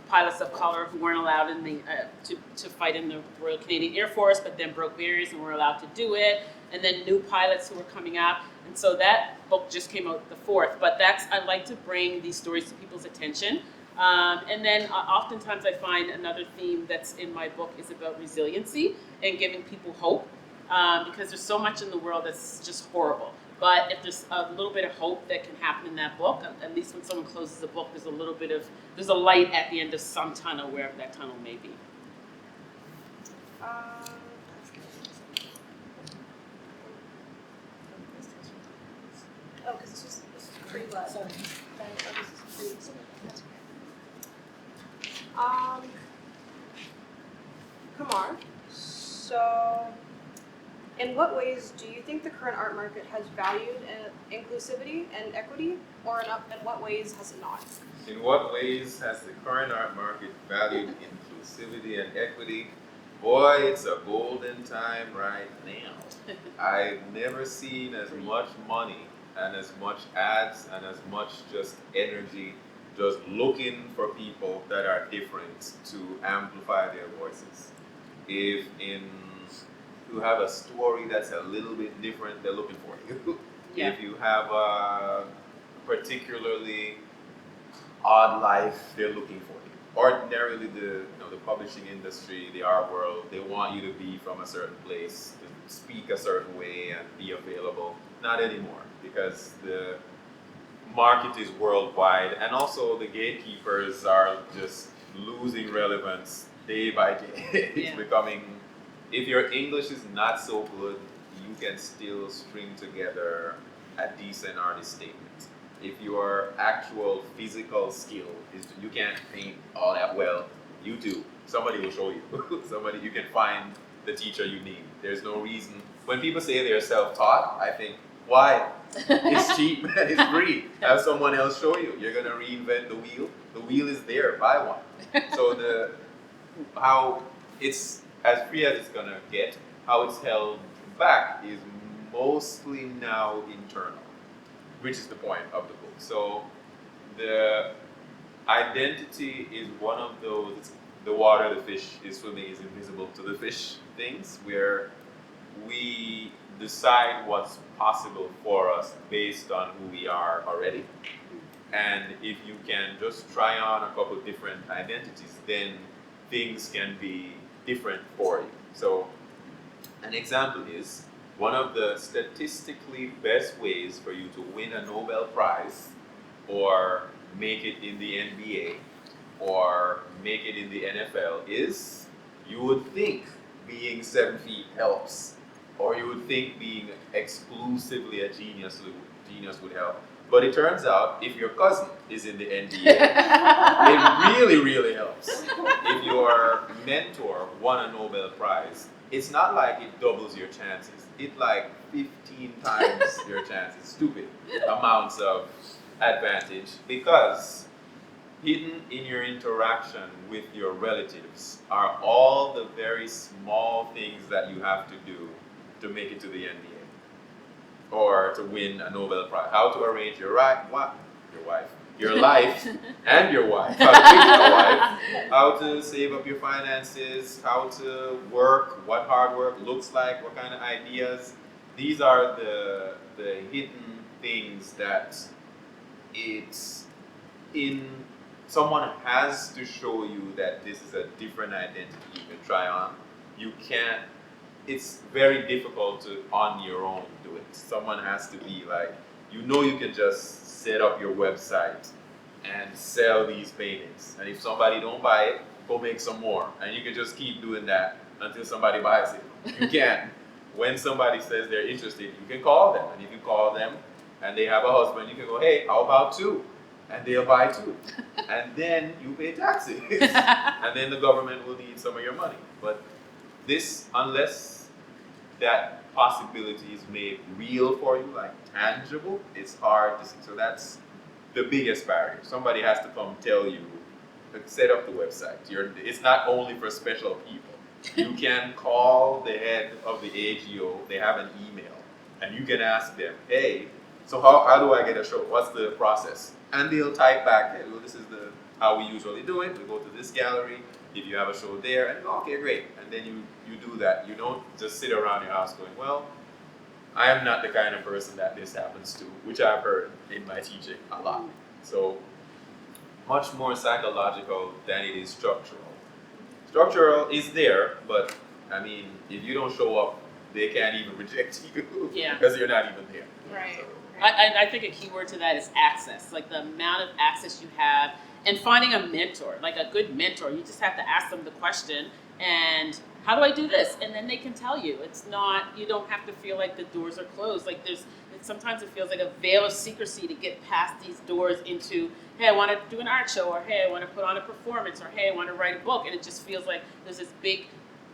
pilots of color who weren't allowed in the to fight in the Royal Canadian Air Force, but then broke barriers and were allowed to do it. And then new pilots who were coming up. And so that book just came out the 4th. But I like to bring these stories to people's attention. And then oftentimes I find another theme that's in my book is about resiliency and giving people hope. Because there's so much in the world that's just horrible. But if there's a little bit of hope that can happen in that book, at least when someone closes the book, there's a light at the end of some tunnel, wherever that tunnel may be. Because this is pretty low. Sorry. Kamar, so in what ways do you think the current art market has valued inclusivity and equity, or in what ways has it not? In what ways has the current art market valued inclusivity and equity? Boy, it's a golden time right now. I've never seen as much money and as much ads and as much just energy just looking for people that are different to amplify their voices. If you have a story that's a little bit different, they're looking for you. Yeah. If you have a particularly odd life, they're looking for you. Ordinarily, the publishing industry, the art world, they want you to be from a certain place, to speak a certain way, and be available. Not anymore, because the market is worldwide, and also the gatekeepers are just losing relevance day by day. It's becoming, if your English is not so good, you can still string together a decent artist statement. If your actual physical skill is, you can't paint all that well, you do. Somebody will show you. You can find the teacher you need. There's no reason. When people say they're self-taught, I think, why? It's cheap and it's free. Have someone else show you. You're gonna reinvent the wheel. The wheel is there. Buy one. So how it's as free as it's gonna get, how it's held back is mostly now internal, which is the point of the book. So the identity is one of those, the water the fish is swimming is invisible to the fish things, where we decide what's possible for us based on who we are already. And if you can just try on a couple different identities, then things can be different for you. So an example is, one of the statistically best ways for you to win a Nobel Prize or make it in the NBA or make it in the NFL is, you would think being 7 feet helps, or you would think being exclusively a genius would help. But it turns out, if your cousin is in the NBA, it really, really helps. If your mentor won a Nobel Prize, it's not like it doubles your chances. It's like 15 times your chances. Stupid amounts of advantage, because hidden in your interaction with your relatives are all the very small things that you have to do to make it to the NBA or to win a Nobel Prize. How to arrange your life, and your wife. How to pick a wife, how to save up your finances, how to work, what hard work looks like, what kind of ideas. These are the hidden things that someone has to show you that this is a different identity you can try on. You can't, it's very difficult to on your own do it. Someone has to be like, you can just set up your website and sell these paintings. And if somebody don't buy it, go make some more. And you can just keep doing that until somebody buys it. You can. When somebody says they're interested, you can call them. And if you call them and they have a husband, you can go, hey, how about 2? And they'll buy 2. And then you pay taxes. And then the government will need some of your money. But this, unless that possibility is made real for you, like tangible, it's hard to see. So that's the biggest barrier. Somebody has to come tell you, set up the website. It's not only for special people. You can call the head of the AGO, they have an email, and you can ask them, hey, so how do I get a show? What's the process? And they'll type back, hey, well, this is how we usually do it. We go to this gallery, if you have a show there, and okay, great. And then you do that. You don't just sit around your house going, well, I am not the kind of person that this happens to, which I've heard in my teaching a lot. So much more psychological than it is structural. Structural is there, but I mean, if you don't show up, they can't even reject you because you're not even there. Right. So, I think a key word to that is access, like the amount of access you have, and finding a mentor, like a good mentor. You just have to ask them the question, and how do I do this? And then they can tell you. It's not, you don't have to feel like the doors are closed. Like sometimes it feels like a veil of secrecy to get past these doors into, hey, I want to do an art show, or hey, I want to put on a performance, or hey, I want to write a book. And it just feels like there's this big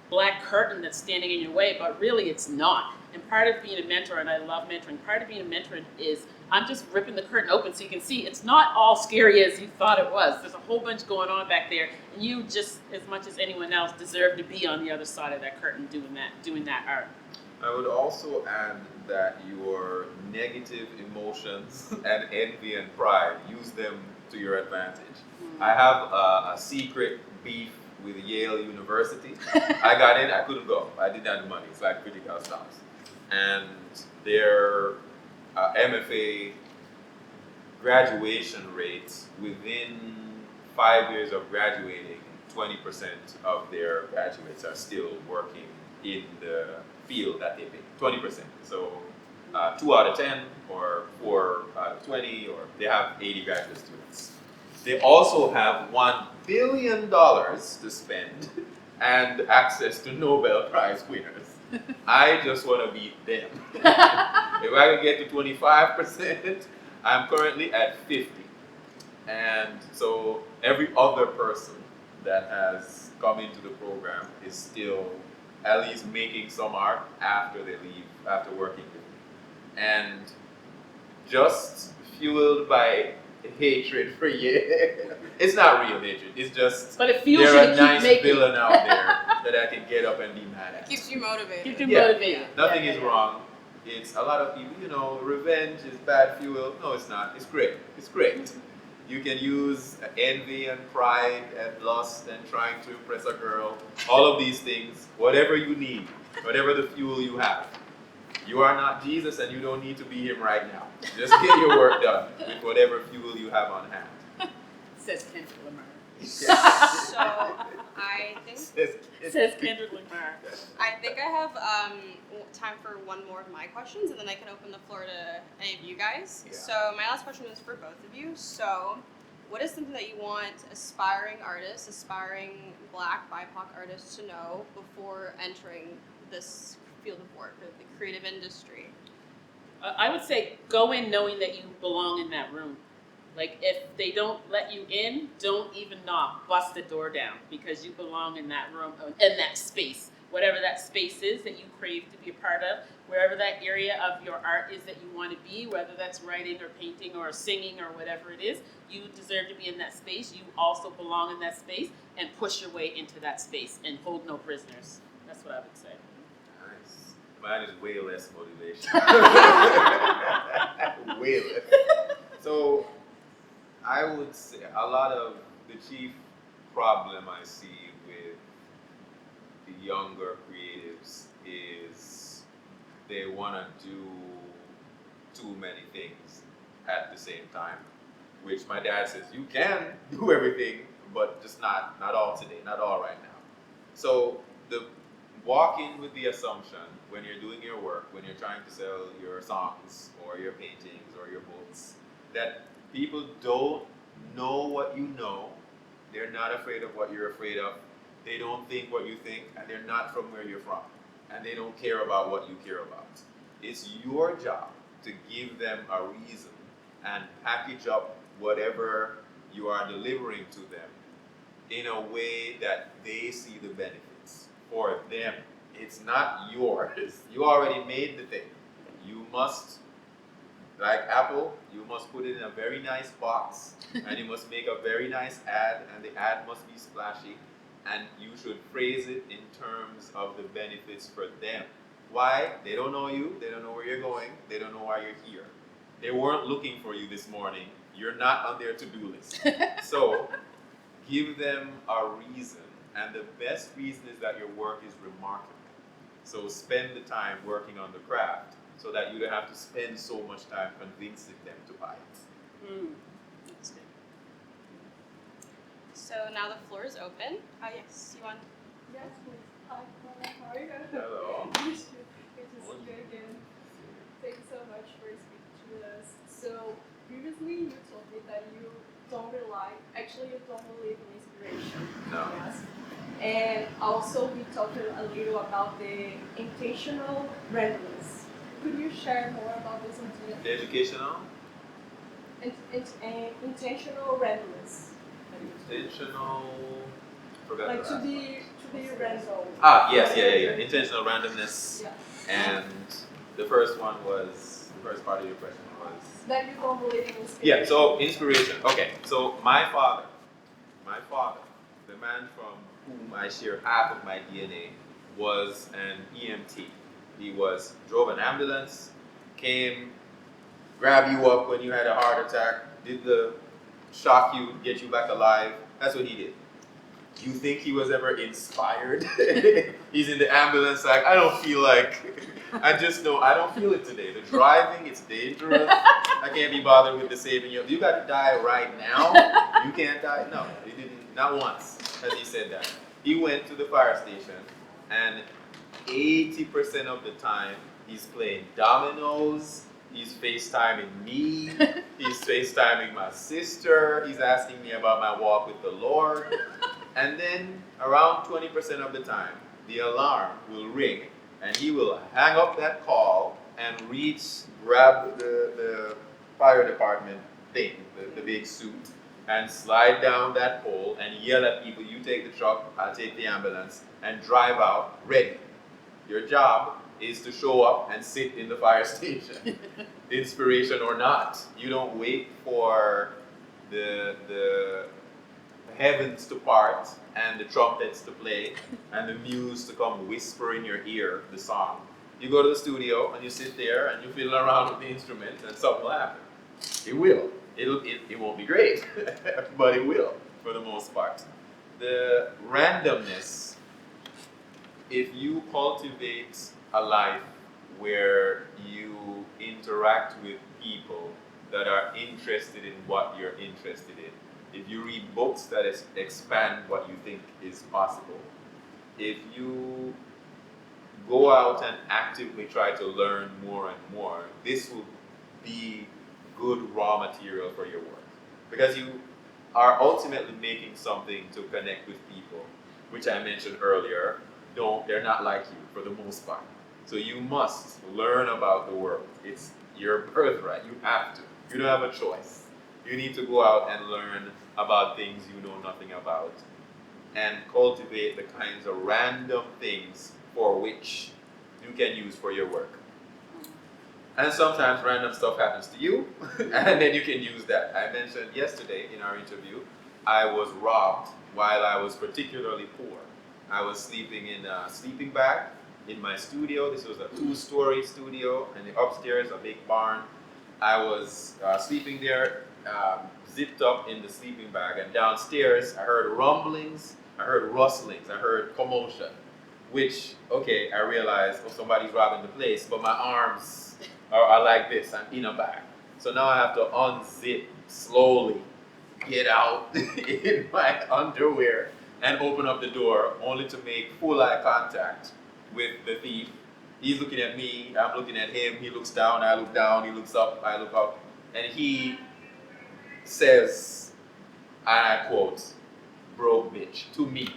black curtain that's standing in your way, but really it's not. And part of being a mentor, and I love mentoring, part of being a mentor is I'm just ripping the curtain open so you can see it's not all scary as you thought it was. There's a whole bunch going on back there, and you just, as much as anyone else, deserve to be on the other side of that curtain doing that art. I would also add that your negative emotions and envy and pride, use them to your advantage. I have a secret beef with Yale University. I got in, I couldn't go. I didn't have the money. It's like $50,000. And their MFA graduation rates, within 5 years of graduating, 20% of their graduates are still working in the field that they pick. 20%. So 2 out of 10 or 4 out of 20, or they have 80 graduate students. They also have $1 billion to spend and access to Nobel Prize winners. I just want to beat them. If I can get to 25%, I'm currently at 50. And so every other person that has come into the program is still at least making some art after they leave, after working with me. And just fueled by hatred for you. It's not real hatred. It's just but it fuels you there to a keep nice making. villain out there that I can get up and be mad at. Keeps you motivated. Keep you Yeah. motivated. Nothing Yeah, is yeah. wrong. It's a lot of people, revenge is bad fuel. No, it's not. It's great. It's great. You can use envy and pride and lust and trying to impress a girl. All of these things, whatever you need, whatever the fuel you have. You are not Jesus and you don't need to be him right now. Just get your work done with whatever fuel you have on hand. Says Kendrick Lamar. So I think Says Kendrick Lamar. I have time for one more of my questions, and then I can open the floor to any of you guys. Yeah. So my last question is for both of you. So, what is something that you want aspiring artists, aspiring Black BIPOC artists to know before entering this field of work, or the creative industry? I would say go in knowing that you belong in that room. Like, if they don't let you in, don't even knock. Bust the door down, because you belong in that room, in that space. Whatever that space is that you crave to be a part of, wherever that area of your art is that you want to be, whether that's writing or painting or singing or whatever it is, you deserve to be in that space. You also belong in that space, and push your way into that space and hold no prisoners. That's what I would say. Nice. Mine is way less motivation. Way less. So, I would say a lot of the chief problem I see with the younger creatives is they want to do too many things at the same time, which my dad says you can do everything, but just not all today, not all right now. So walk in with the assumption when you're doing your work, when you're trying to sell your songs or your paintings or your books, that people don't know what you know. They're not afraid of what you're afraid of. They don't think what you think, and they're not from where you're from. And they don't care about what you care about. It's your job to give them a reason and package up whatever you are delivering to them in a way that they see the benefits for them It's not yours. You already made the thing. You must, like Apple, you must put it in a very nice box, and you must make a very nice ad, and the ad must be splashy, and you should phrase it in terms of the benefits for them. Why? They don't know you, they don't know where you're going, they don't know why you're here. They weren't looking for you this morning. You're not on their to-do list. So give them a reason, and the best reason is that your work is remarkable. So spend the time working on the craft so that you don't have to spend so much time convincing them to buy it. That's good. So now the floor is open. Yes, you want? Yes, please. Hi, Wanda. How are you? Hello. Good to see you again. Thanks so much for speaking to us. So previously you told me that you don't believe in inspiration. No. Yes. And also we talked a little about the intentional randomness. Could you share more about this idea? The educational? Intentional randomness. Intentional. Forgot Like the to last be random. Ah, yes, yeah. Intentional randomness. Yeah. And the first part of your question was? That you don't believe in inspiration. Yeah, so inspiration. Okay, so my father, the man from whom I share half of my DNA, was an EMT. He drove an ambulance, came, grabbed you up when you had a heart attack, did the shock you, get you back alive. That's what he did. You think he was ever inspired? He's in the ambulance like, I don't feel like, I just know, I don't feel it today. The driving, it's dangerous. I can't be bothered with the saving you. You got to die right now. You can't die. No, he didn't, not once has he said that. He went to the fire station and 80% of the time he's playing dominoes, he's FaceTiming me, he's FaceTiming my sister, he's asking me about my walk with the Lord. And then around 20% of the time, the alarm will ring and he will hang up that call and grab the fire department thing, the big suit, and slide down that pole and yell at people, you take the truck, I'll take the ambulance, and drive out ready. Your job is to show up and sit in the fire station, inspiration or not. You don't wait for the heavens to part and the trumpets to play and the muse to come whisper in your ear the song. You go to the studio and you sit there and you fiddle around with the instrument and something will happen. It will. It won't be great, but it will for the most part. The randomness, if you cultivate a life where you interact with people that are interested in what you're interested in, if you read books that expand what you think is possible, if you go out and actively try to learn more and more, this will be good raw material for your work. Because you are ultimately making something to connect with people, which I mentioned earlier. They're not like you for the most part. So you must learn about the world. It's your birthright. You have to. You don't have a choice. You need to go out and learn about things you know nothing about and cultivate the kinds of random things for which you can use for your work. And sometimes random stuff happens to you, and then you can use that. I mentioned yesterday in our interview, I was robbed while I was particularly poor. I was sleeping in a sleeping bag in my studio. This was a 2-story studio, and the upstairs, a big barn. I was sleeping there, zipped up in the sleeping bag, and downstairs I heard rumblings, I heard rustlings, I heard commotion, which, okay, I realized, oh, somebody's robbing the place, but my arms are like this, I'm in a bag. So now I have to unzip slowly, get out in my underwear, and open up the door, only to make full eye contact with the thief. He's looking at me, I'm looking at him, he looks down, I look down, he looks up, I look up, and he says, and I quote, broke bitch, to me.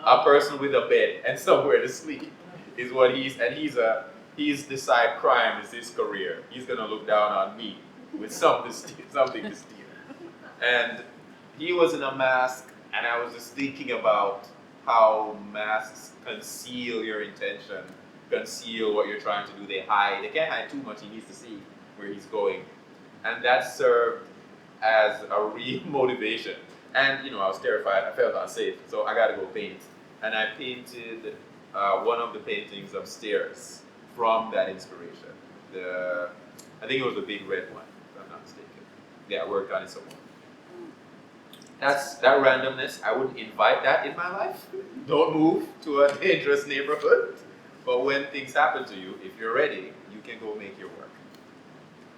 A person with a bed and somewhere to sleep is what he's decide crime is his career. He's gonna look down on me with something to steal. And he was in a mask, and I was just thinking about how masks conceal your intention, conceal what you're trying to do. They hide. They can't hide too much. He needs to see where he's going, and that served as a real motivation. And I was terrified. I felt unsafe, so I got to go paint. And I painted one of the paintings upstairs from that inspiration. I think it was the big red one, if I'm not mistaken. Yeah, I worked on it some more. That randomness. I wouldn't invite that in my life. Don't move to a dangerous neighborhood. But when things happen to you, if you're ready, you can go make your work.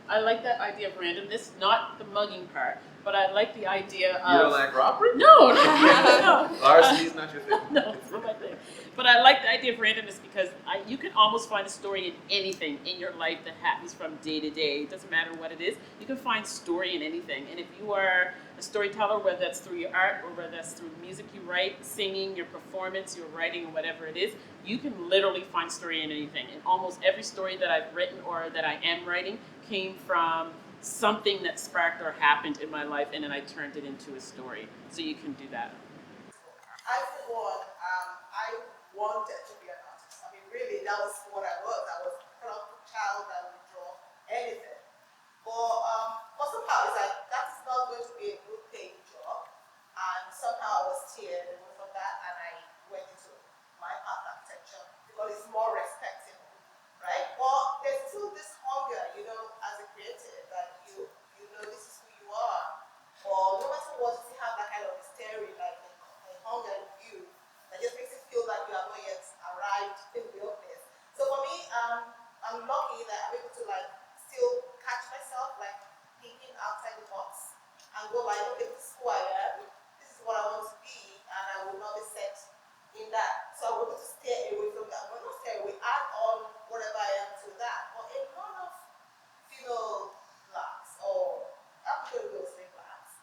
I like that idea of randomness, not the mugging part, but I like the idea of. You don't like robbery? No, no. Larceny is not your thing. No, it's not my thing. But I like the idea of randomness because you can almost find a story in anything in your life that happens from day to day. It doesn't matter what it is. You can find story in anything. And if you are a storyteller, whether that's through your art or whether that's through music you write, singing, your performance, your writing, or whatever it is, you can literally find story in anything. And almost every story that I've written or that I am writing came from something that sparked or happened in my life, and then I turned it into a story. So you can do that. I, for one, I wanted to be an artist. I mean, really, that was what I was. I was a colorful child that would draw anything. But somehow it's like, that is not going to be a good paying job. And somehow I was steered away from that, and I went into my art architecture because it's more respectable, right? But there's still this hunger, as a creative, that you know this is who you are. Or no matter what, you still have that kind of hysteria, like a hunger in you that just makes you feel like you have not yet arrived in the place. So for me, I'm lucky that I'm able to still catch myself thinking outside the box and go okay, this is who I am, this is what I want to be, and I will not be set in that. So I'm able to stay away from that. But not stay away, add on whatever I am to that. But a lot of female blacks, or I'm sure those say blacks,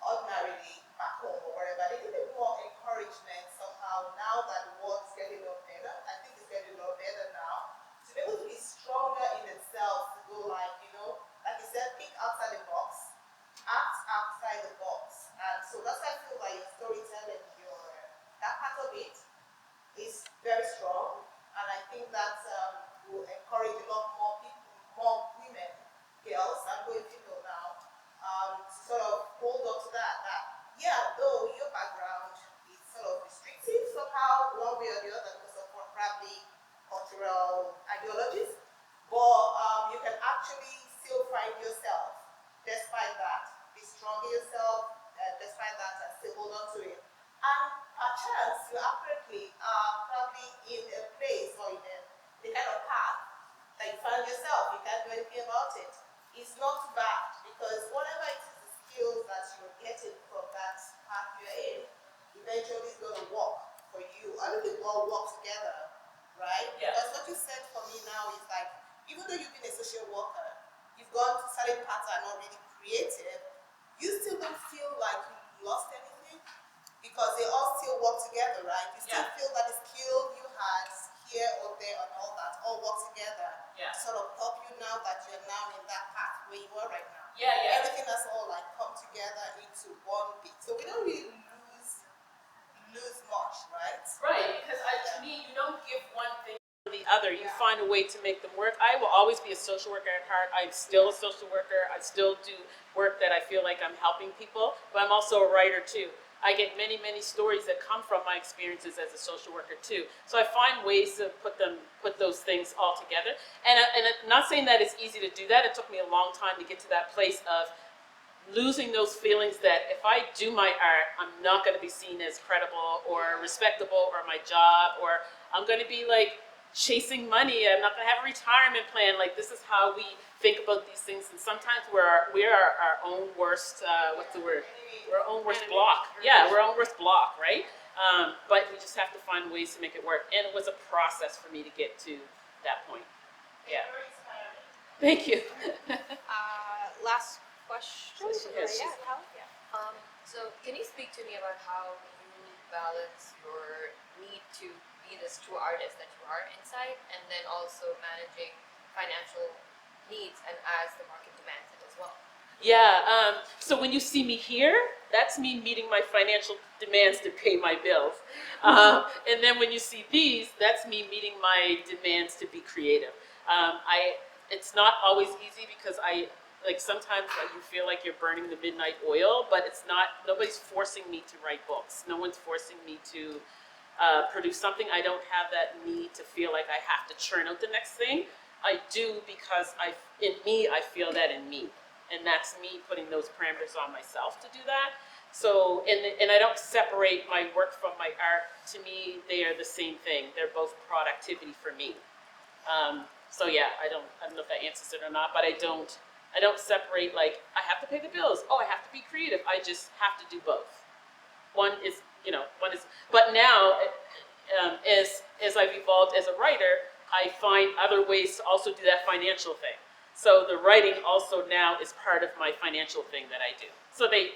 ordinarily back home or wherever, they need more encouragement somehow now that the world's getting a lot better. I think it's getting a lot better now. To be able to be stronger in themselves, to go like you said, think outside the box, act outside the box. And so that's why I feel like your storytelling, that part of it is very strong. And I think that will encourage a lot more people, more women, girls, I'm going female now, to sort of hold on to that, yeah, though your background is sort of restrictive somehow, one way or the other, because of probably cultural ideologies, but you can actually still find yourself despite that. Be strong in yourself, despite that, and still hold on to it. And perchance, you apparently are probably in a place or in the kind of path that you find yourself, you can't do anything about it. It's not too bad, because whatever it is, the skills that you're getting from that path you're in, eventually is going to work for you. Everything will all work together, right? Yeah. Because what you said for me now is even though you've been a social worker, you've gone to certain paths that are not really creative, you still don't feel like you lost anything, because they all still work together, right? You still feel that the skill you had here or there and all that all work together to sort of help you now that you're now in that path where you are right now. Everything has all come together into one bit. So we don't really lose much, right? Right, because to me, you don't give one thing or the other. You find a way to make them work. I will always be a social worker at heart. I'm still a social worker. I still do work that I feel like I'm helping people, but I'm also a writer too. I get many, many stories that come from my experiences as a social worker too. So I find ways to put those things all together. And I'm not saying that it's easy to do that. It took me a long time to get to that place of losing those feelings that if I do my art, I'm not going to be seen as credible or respectable or my job, or I'm going to be chasing money. I'm not going to have a retirement plan. This is how we think about these things. And sometimes we are our own worst, what's the word? We're our own worst block. Yeah, we're our own worst block, right? But we just have to find ways to make it work. And it was a process for me to get to that point. Yeah. Thank you. Last question. Yes. Yeah, Cal? So can you speak to me about how you balance your need to be this true artist that you are inside, and then also managing financial needs and as the market demands it as well? Yeah, so when you see me here, that's me meeting my financial demands to pay my bills. And then when you see these, that's me meeting my demands to be creative. It's not always easy because like sometimes you feel like you're burning the midnight oil, but it's not, nobody's forcing me to write books. No one's forcing me to produce something. I don't have that need to feel like I have to churn out the next thing. I do because in me, I feel that in me. And that's me putting those parameters on myself to do that. So, and I don't separate my work from my art. To me, they are the same thing. They're both productivity for me. So yeah, I don't know if that answers it or not, but I don't separate like, I have to pay the bills. Oh, I have to be creative. I just have to do both. One is, but now, as I've evolved as a writer, I find other ways to also do that financial thing. So the writing also now is part of my financial thing that I do. So they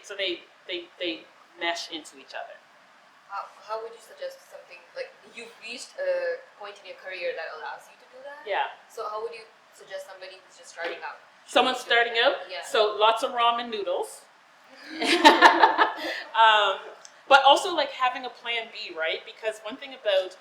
mesh into each other. How would you suggest something, like you've reached a point in your career that allows you to do that? Yeah. So how would you suggest somebody who's just starting out? Someone starting out? Yeah. So lots of ramen noodles. But also like having a plan B, right? Because one thing about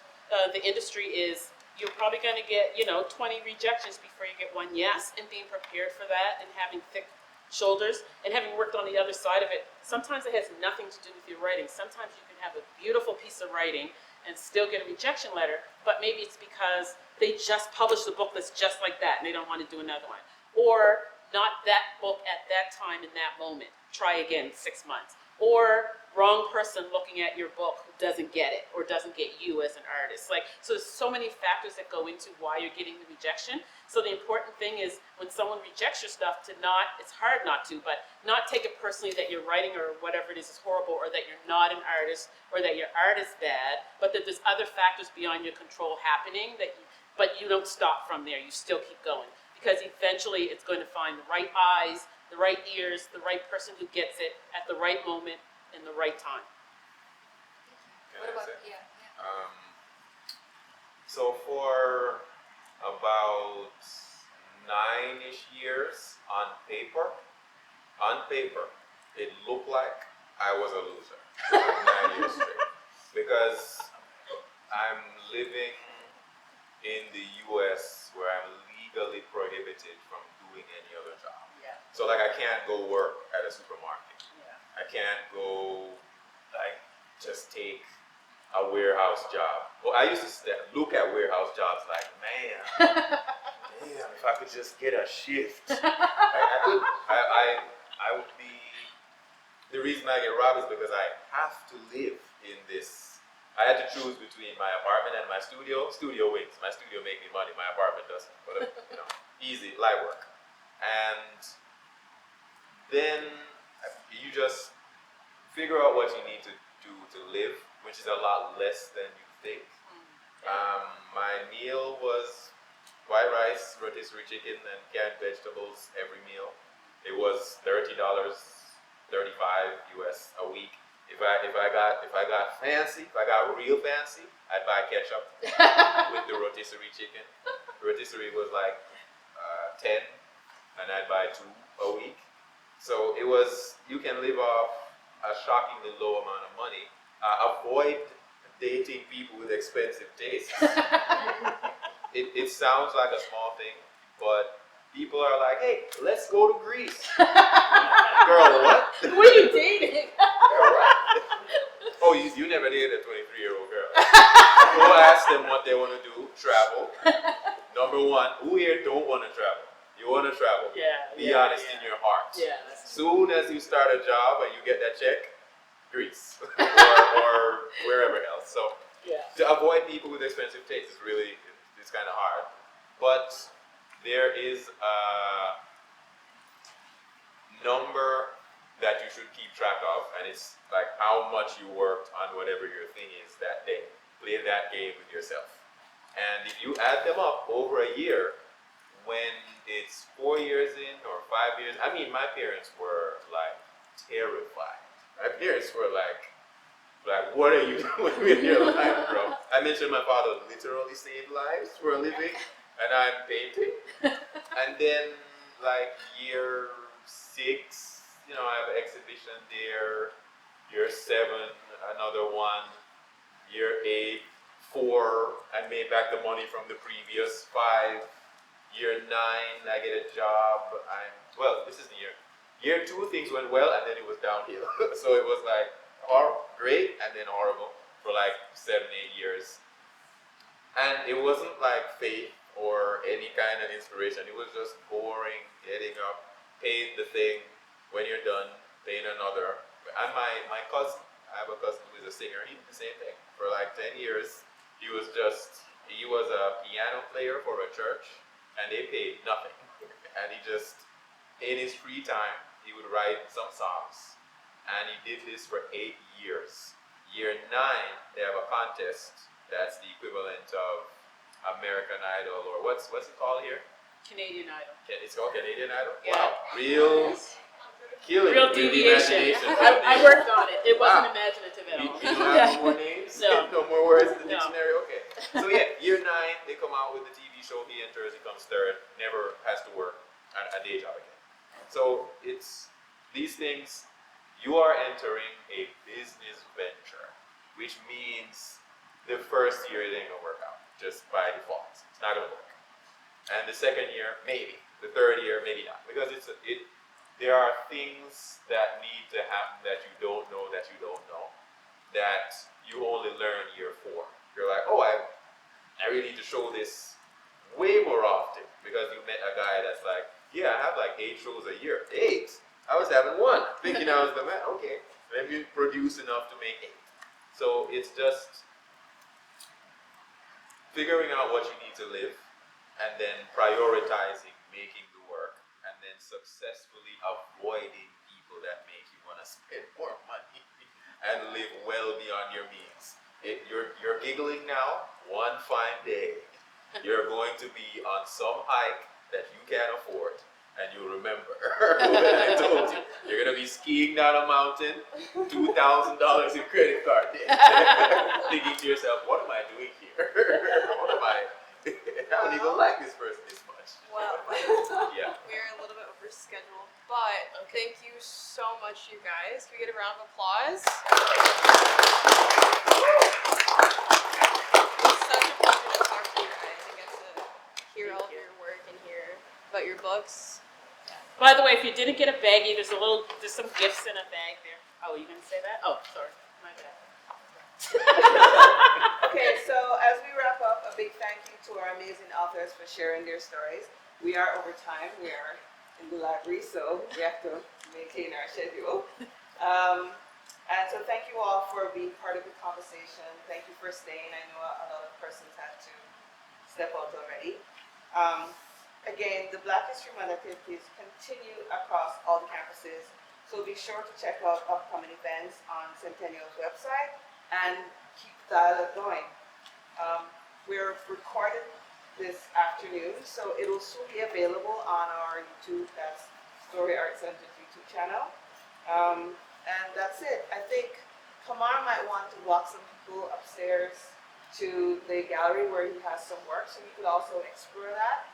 the industry is you're probably going to get, 20 rejections before you get one yes, and being prepared for that and having thick shoulders and having worked on the other side of it. Sometimes it has nothing to do with your writing. Sometimes you can have a beautiful piece of writing and still get a rejection letter, but maybe it's because they just published a book that's just like that and they don't want to do another one. Or not that book at that time in that moment. Try again 6 months. Or wrong person looking at your book who doesn't get it or doesn't get you as an artist. So there's so many factors that go into why you're getting the rejection. So the important thing is when someone rejects your stuff it's hard not to, but not take it personally that your writing or whatever it is horrible, or that you're not an artist, or that your art is bad, but that there's other factors beyond your control happening but you don't stop from there. You still keep going. Because eventually it's going to find the right eyes, the right ears, the right person who gets it at the right moment in the right time. Can What I about, say? yeah. So for about 9-ish years on paper, it looked like I was a loser. Like 9 years straight. Because I'm living in the US where I'm legally prohibited from doing any other job. Yeah. So like I can't go work at a supermarket. Yeah. I can't go like just take a warehouse job. Well, I used to look at warehouse jobs like, man, damn, if I could just get a shift. Like I would be, the reason I get robbed is because I have to live in this. I had to choose between my apartment and my studio. Studio wins. My studio makes me money. My apartment doesn't. But easy, light work. And then you just figure out what you need to do to live, which is a lot less than you think. My meal was white rice, rotisserie chicken, and canned vegetables every meal. It was $30, $35 US a week. If I got fancy, if I got real fancy, I'd buy ketchup with the rotisserie chicken. Rotisserie was like 10, and I'd buy 2 a week. So it was, you can live off a shockingly low amount of money. Avoid dating people with expensive tastes. It sounds like a small thing, but people are like, hey, let's go to Greece. Girl, what? Who are you dating? Oh, you never dated a 23-year-old girl. Go ask them what they want to do. Travel. Number one, who here don't want to travel? You want to travel. Yeah. Be honest in your heart. Yeah. Soon as you start a job and you get that check, Greece or wherever else. So to avoid people with expensive tastes is really, it's kind of hard. But there is a number that you should keep track of, and it's like how much you worked on whatever your thing is that day. Play that game with yourself. And if you add them up over a year, when it's 4 years in or 5 years, I mean, my parents were like terrified. My parents were like, what are you doing with your life, bro? I mentioned my father literally saved lives for a living, and I'm painting. And then like year 6, I have an exhibition there. Year 7, another one. Year 8, 4, I made back the money from the previous 5. Year 9, I get a job. This is the year. Year 2, things went well, and then it was downhill. So it was like great and then horrible for like 7, 8 years. And it wasn't like faith or any kind of inspiration. It was just boring, getting up, paying the thing. When you're done, paying another. And my cousin, I have a cousin who is a singer. He did the same thing for like 10 years. He was a piano player for a church, and they paid nothing. And he just, in his free time, he would write some songs. And he did this for 8 years. Year 9, they have a contest that's the equivalent of American Idol, or what's it called here? Canadian Idol. It's called Canadian Idol? Yeah. Wow. Real killing. Real with the deviation. imagination. I worked on it. It wasn't Wow. imaginative at You all. don't have no more names? No. No more words in the No. dictionary? Okay. So yeah, year 9, they come out with the TV show, he enters, he comes third, never has to work a day job again. So it's these things, you are entering a business venture, which means the first year it ain't gonna work out, just by default. It's not gonna work. And the second year, maybe. The third year, maybe not. Because there are things that need to happen that you don't know that you only learn year 4. You're like, oh, I really need to show this way more often, because you met a guy that's like, yeah, I have like 8 shows a year. 8? I was having 1, thinking I was the man. Okay, let me produce enough to make 8. So it's just figuring out what you need to live, and then prioritizing making the work, and then successfully avoiding people that make you want to spend more money and live well beyond your means. You're giggling now. One fine day, you're going to be on some hike that you can't afford, and you remember when I told you you're gonna be skiing down a mountain, $2,000 in credit card debt, thinking to yourself, what am I doing here? I don't even like this person this much. Well, Yeah. we're a little bit over schedule, but thank you so much, you guys. Can we get a round of applause? It's such a pleasure to talk to you guys and get to hear all of your work and hear about your books. By the way, if you didn't get a baggie, there's some gifts in a bag there. Oh, you gonna say that? Oh, sorry, my bad. Okay, so as we wrap up, a big thank you to our amazing authors for sharing their stories. We are over time. We are in the library, so we have to maintain our schedule. And so thank you all for being part of the conversation. Thank you for staying. I know a lot of persons had to step out already. Again, the Black History Month activities continue across all the campuses, so be sure to check out upcoming events on Centennial's website and keep the dialogue going. We're recorded this afternoon, so it'll soon be available on our YouTube, that's Story Art Center's YouTube channel. And that's it. I think Kamar might want to walk some people upstairs to the gallery where he has some work, so we could also explore that.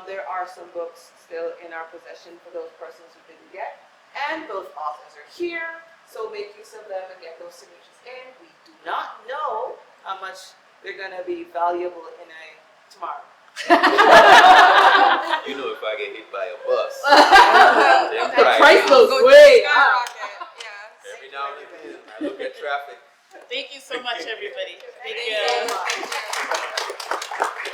There are some books still in our possession for those persons who didn't get, and both authors are here, so make use of them and get those signatures in. We do not know how much they're going to be valuable in tomorrow. You know, if I get hit by a bus, That price goes way up. Yeah. every now and again, I look at traffic. Thank you so much, everybody. Thank Thank you. you.